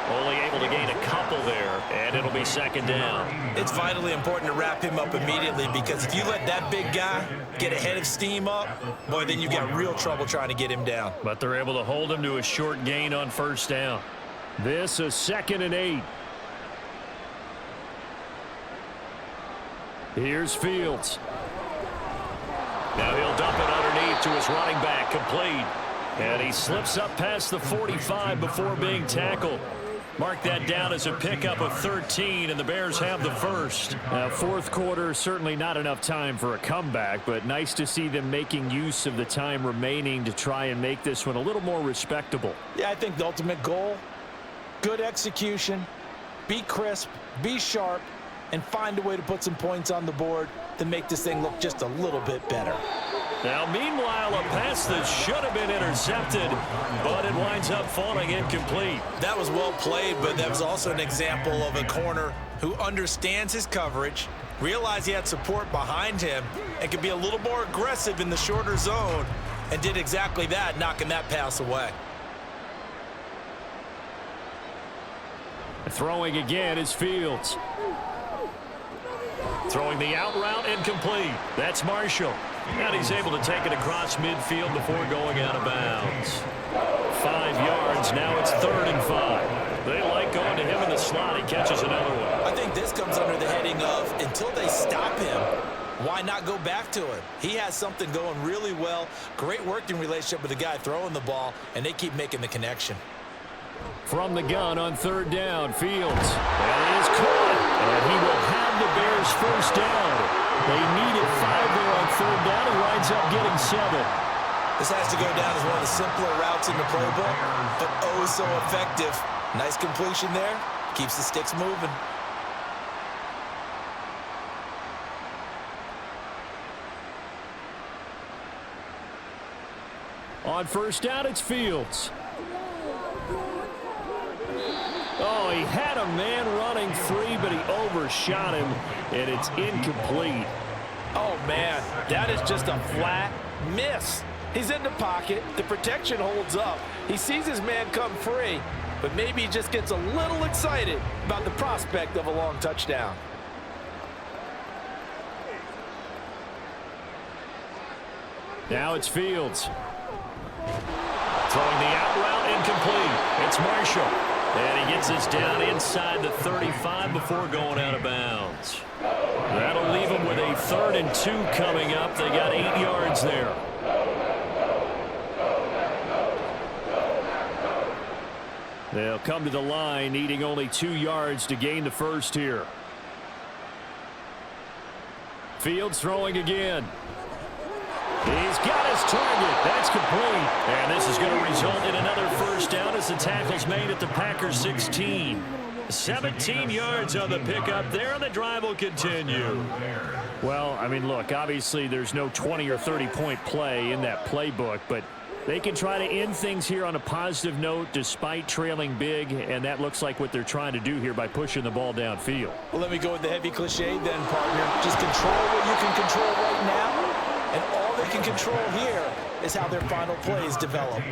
Only able to gain a couple there, and it'll be 2nd down. It's vitally important to wrap him up immediately because if you let that big guy get a head of steam up, boy, then you've got real trouble trying to get him down. But they're able to hold him to a short gain on 1st down. This is 2nd and 8. Here's Fields. Now he'll dump it underneath to his running back, complete. And he slips up past the 45 before being tackled. Mark that down as a pickup of 13, and the Bears have the first. Fourth quarter, certainly not enough time for a comeback, but nice to see them making use of the time remaining to try and make this one a little more respectable. Yeah, I think the ultimate goal, good execution, be crisp, be sharp, and find a way to put some points on the board to make this thing look just a little bit better. Now, meanwhile, a pass that should have been intercepted, but it winds up falling incomplete. That was well played, but that was also an example of a corner who understands his coverage, realized he had support behind him, and could be a little more aggressive in the shorter zone, and did exactly that, knocking that pass away. Throwing again is Fields. Throwing the out route incomplete. That's Marshall. And he's able to take it across midfield before going out of bounds. 5 yards. Now it's 3rd and 5. They like going to him in the slot. He catches another one. I think this comes under the heading of until they stop him, why not go back to him? He has something going really well. Great working relationship with the guy throwing the ball, and they keep making the connection. From the gun on 3rd down, Fields. And it is caught. And he will have the Bears first down. They needed 5 there on 3rd down. He winds up getting 7. This has to go down as one of the simpler routes in the playbook, but oh so effective. Nice completion there. Keeps the sticks moving. On 1st down, it's Fields. Oh, he had a man running free, but he overshot him, and it's incomplete. Oh, man, that is just a flat miss. He's in the pocket. The protection holds up. He sees his man come free, but maybe he just gets a little excited about the prospect of a long touchdown. Now it's Fields. Throwing the out route incomplete. It's Marshall. And he gets this down inside the 35 before going out of bounds. That'll leave him with a 3rd and 2 coming up. They got 8 yards there. They'll come to the line, needing only 2 yards to gain the first here. Fields throwing again. He's got his target. That's complete. And this is going to result in another first down as the tackle's made at the Packers 16. 17 yards on the pickup there, and the drive will continue. Well, I mean, look, obviously there's no 20 or 30-point play in that playbook, but they can try to end things here on a positive note despite trailing big, and that looks like what they're trying to do here by pushing the ball downfield. Well, let me go with the heavy cliche then, partner. Just control what you can control right now. And all they can control here is how their final plays develop.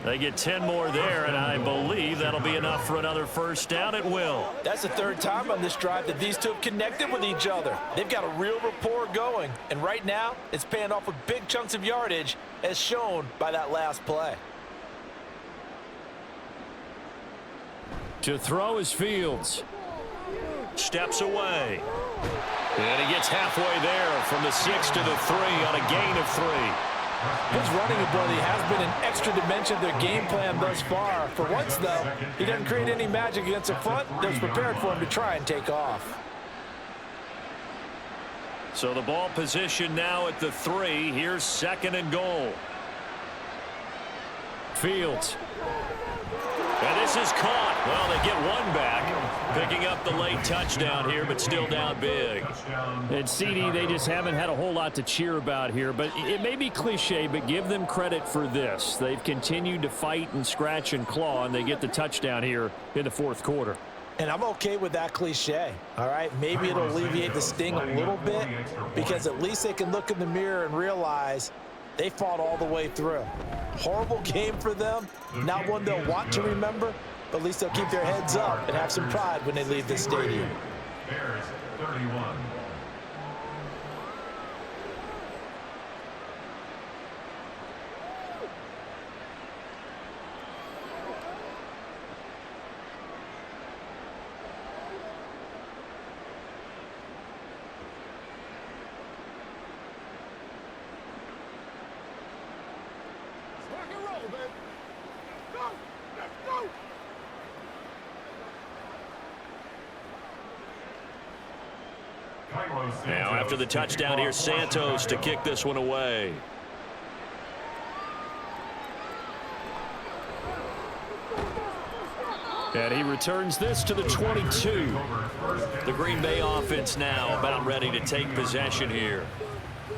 They get 10 more there, and I believe that'll be enough for another first down. It will. That's the 3rd time on this drive that these two have connected with each other. They've got a real rapport going, and right now it's paying off with big chunks of yardage as shown by that last play. To throw is Fields. Steps away. And he gets halfway there from the 6 to the 3 on a gain of 3. His running ability has been an extra dimension of their game plan thus far. For once, though, he doesn't create any magic against the front that's prepared for him to try and take off. So the ball position now at the 3. Here's 2nd and goal. Fields. And this is caught. Well, they get one back, picking up the late touchdown here, but still down big. And CD, they just haven't had a whole lot to cheer about here, but it may be cliche, but give them credit for this. They've continued to fight and scratch and claw, and they get the touchdown here in the 4th quarter. And I'm okay with that cliche, all right? Maybe it'll alleviate the sting a little bit because at least they can look in the mirror and realize they fought all the way through. Horrible game for them, not one they'll want to remember, but at least they'll keep their heads up and have some pride when they leave the stadium. Bears 31. Now after the touchdown, here's Santos to kick this one away. And he returns this to the 22. The Green Bay offense now about ready to take possession here.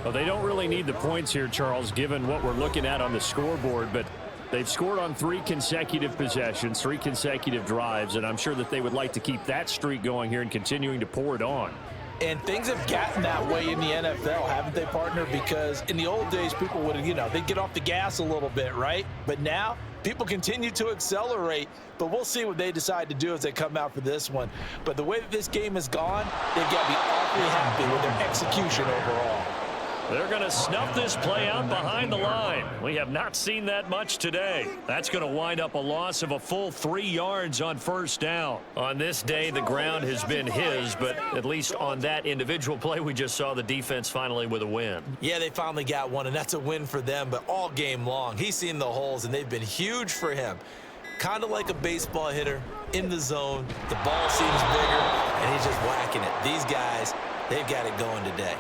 Well, they don't really need the points here, Charles, given what we're looking at on the scoreboard, but they've scored on 3 consecutive possessions, 3 consecutive drives, and I'm sure that they would like to keep that streak going here and continuing to pour it on. And things have gotten that way in the NFL, haven't they, partner? Because in the old days, people would, they'd get off the gas a little bit, right? But now, people continue to accelerate, but we'll see what they decide to do as they come out for this one. But the way that this game has gone, they've got to be awfully happy with their execution overall. They're going to snuff this play out behind the line. We have not seen that much today. That's going to wind up a loss of a full 3 yards on first down. On this day, the ground has been his, but at least on that individual play, we just saw the defense finally with a win. Yeah, they finally got one, and that's a win for them, but all game long, he's seen the holes, and they've been huge for him. Kind of like a baseball hitter in the zone. The ball seems bigger, and he's just whacking it. These guys, they've got it going today.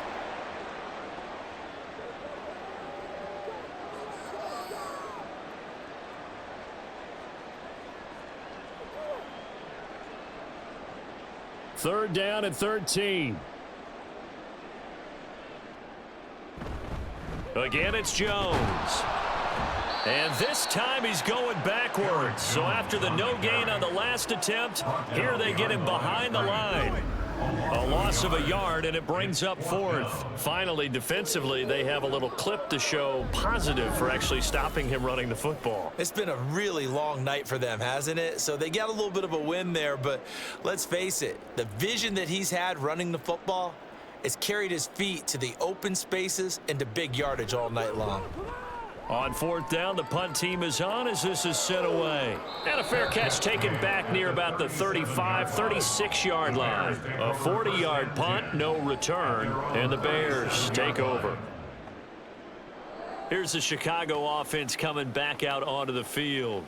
Third down and 13. Again, it's Jones. And this time he's going backwards. So after the no gain on the last attempt, here they get him behind the line. A loss of a yard, and it brings up 4th. Finally, defensively, they have a little clip to show positive for actually stopping him running the football. It's been a really long night for them, hasn't it? So they got a little bit of a win there, but let's face it, the vision that he's had running the football has carried his feet to the open spaces and to big yardage all night long. On 4th down, the punt team is on as this is sent away. And a fair catch taken back near about the 35, 36-yard line. A 40-yard punt, no return, and the Bears take over. Here's the Chicago offense coming back out onto the field.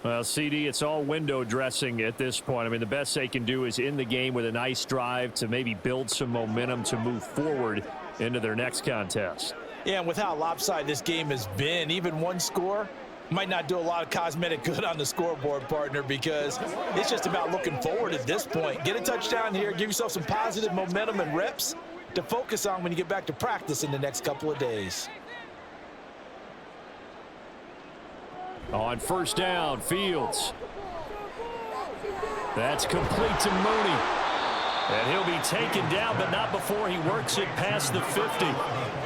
Well, CD, it's all window dressing at this point. I mean, the best they can do is in the game with a nice drive to maybe build some momentum to move forward into their next contest. Yeah, and with how lopsided this game has been, even one score might not do a lot of cosmetic good on the scoreboard, partner, because it's just about looking forward at this point. Get a touchdown here, give yourself some positive momentum and reps to focus on when you get back to practice in the next couple of days. On first down, Fields. That's complete to Mooney. And he'll be taken down, but not before he works it past the 50.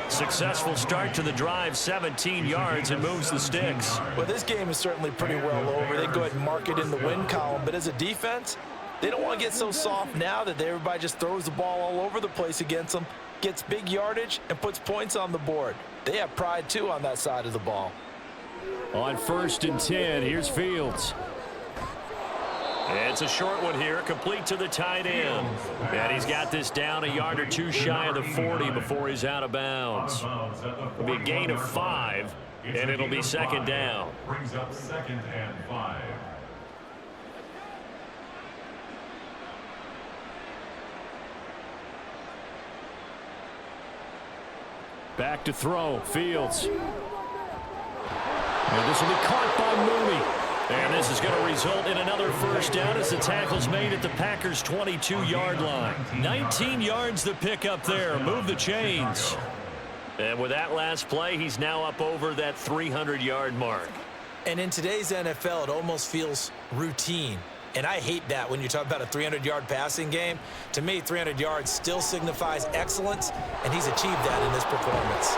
Successful start to the drive, 17 yards, and moves the sticks. Well, this game is certainly pretty well over. They go ahead and mark it in the win column, but as a defense, they don't want to get so soft now that everybody just throws the ball all over the place against them, gets big yardage, and puts points on the board. They have pride, too, on that side of the ball. On 1st and 10, here's Fields. It's a short one here, complete to the tight end. And he's got this down a yard or two shy of the 40 before he's out of bounds. It'll be a gain of 5, and it'll be 2nd down. Brings up 2nd and 5. Back to throw, Fields. And this will be caught by Mooney. And this is going to result in another first down as the tackle's made at the Packers' 22-yard line. 19 yards to pick up there. Move the chains. And with that last play, he's now up over that 300-yard mark. And in today's NFL, it almost feels routine. And I hate that when you talk about a 300-yard passing game. To me, 300 yards still signifies excellence, and he's achieved that in this performance.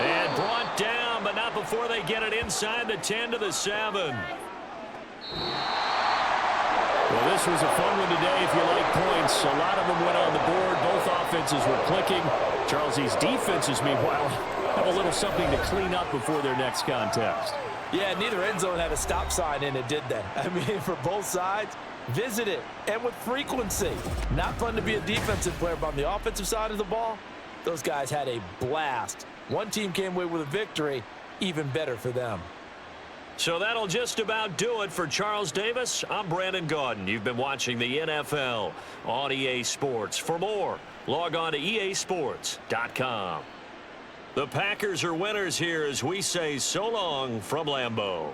And brought down, but not before they get it inside the 10 to the 7. Well, this was a fun one today if you like points. A lot of them went on the board. Both offenses were clicking. Charles, these defenses, meanwhile, have a little something to clean up before their next contest. Yeah, neither end zone had a stop sign in it, did they? I mean, for both sides, visit it, and with frequency. Not fun to be a defensive player, but on the offensive side of the ball, those guys had a blast. One team came away with a victory, even better for them. So that'll just about do it for Charles Davis. I'm Brandon Gaudin. You've been watching the NFL on EA Sports. For more, log on to easports.com. The Packers are winners here as we say so long from Lambeau.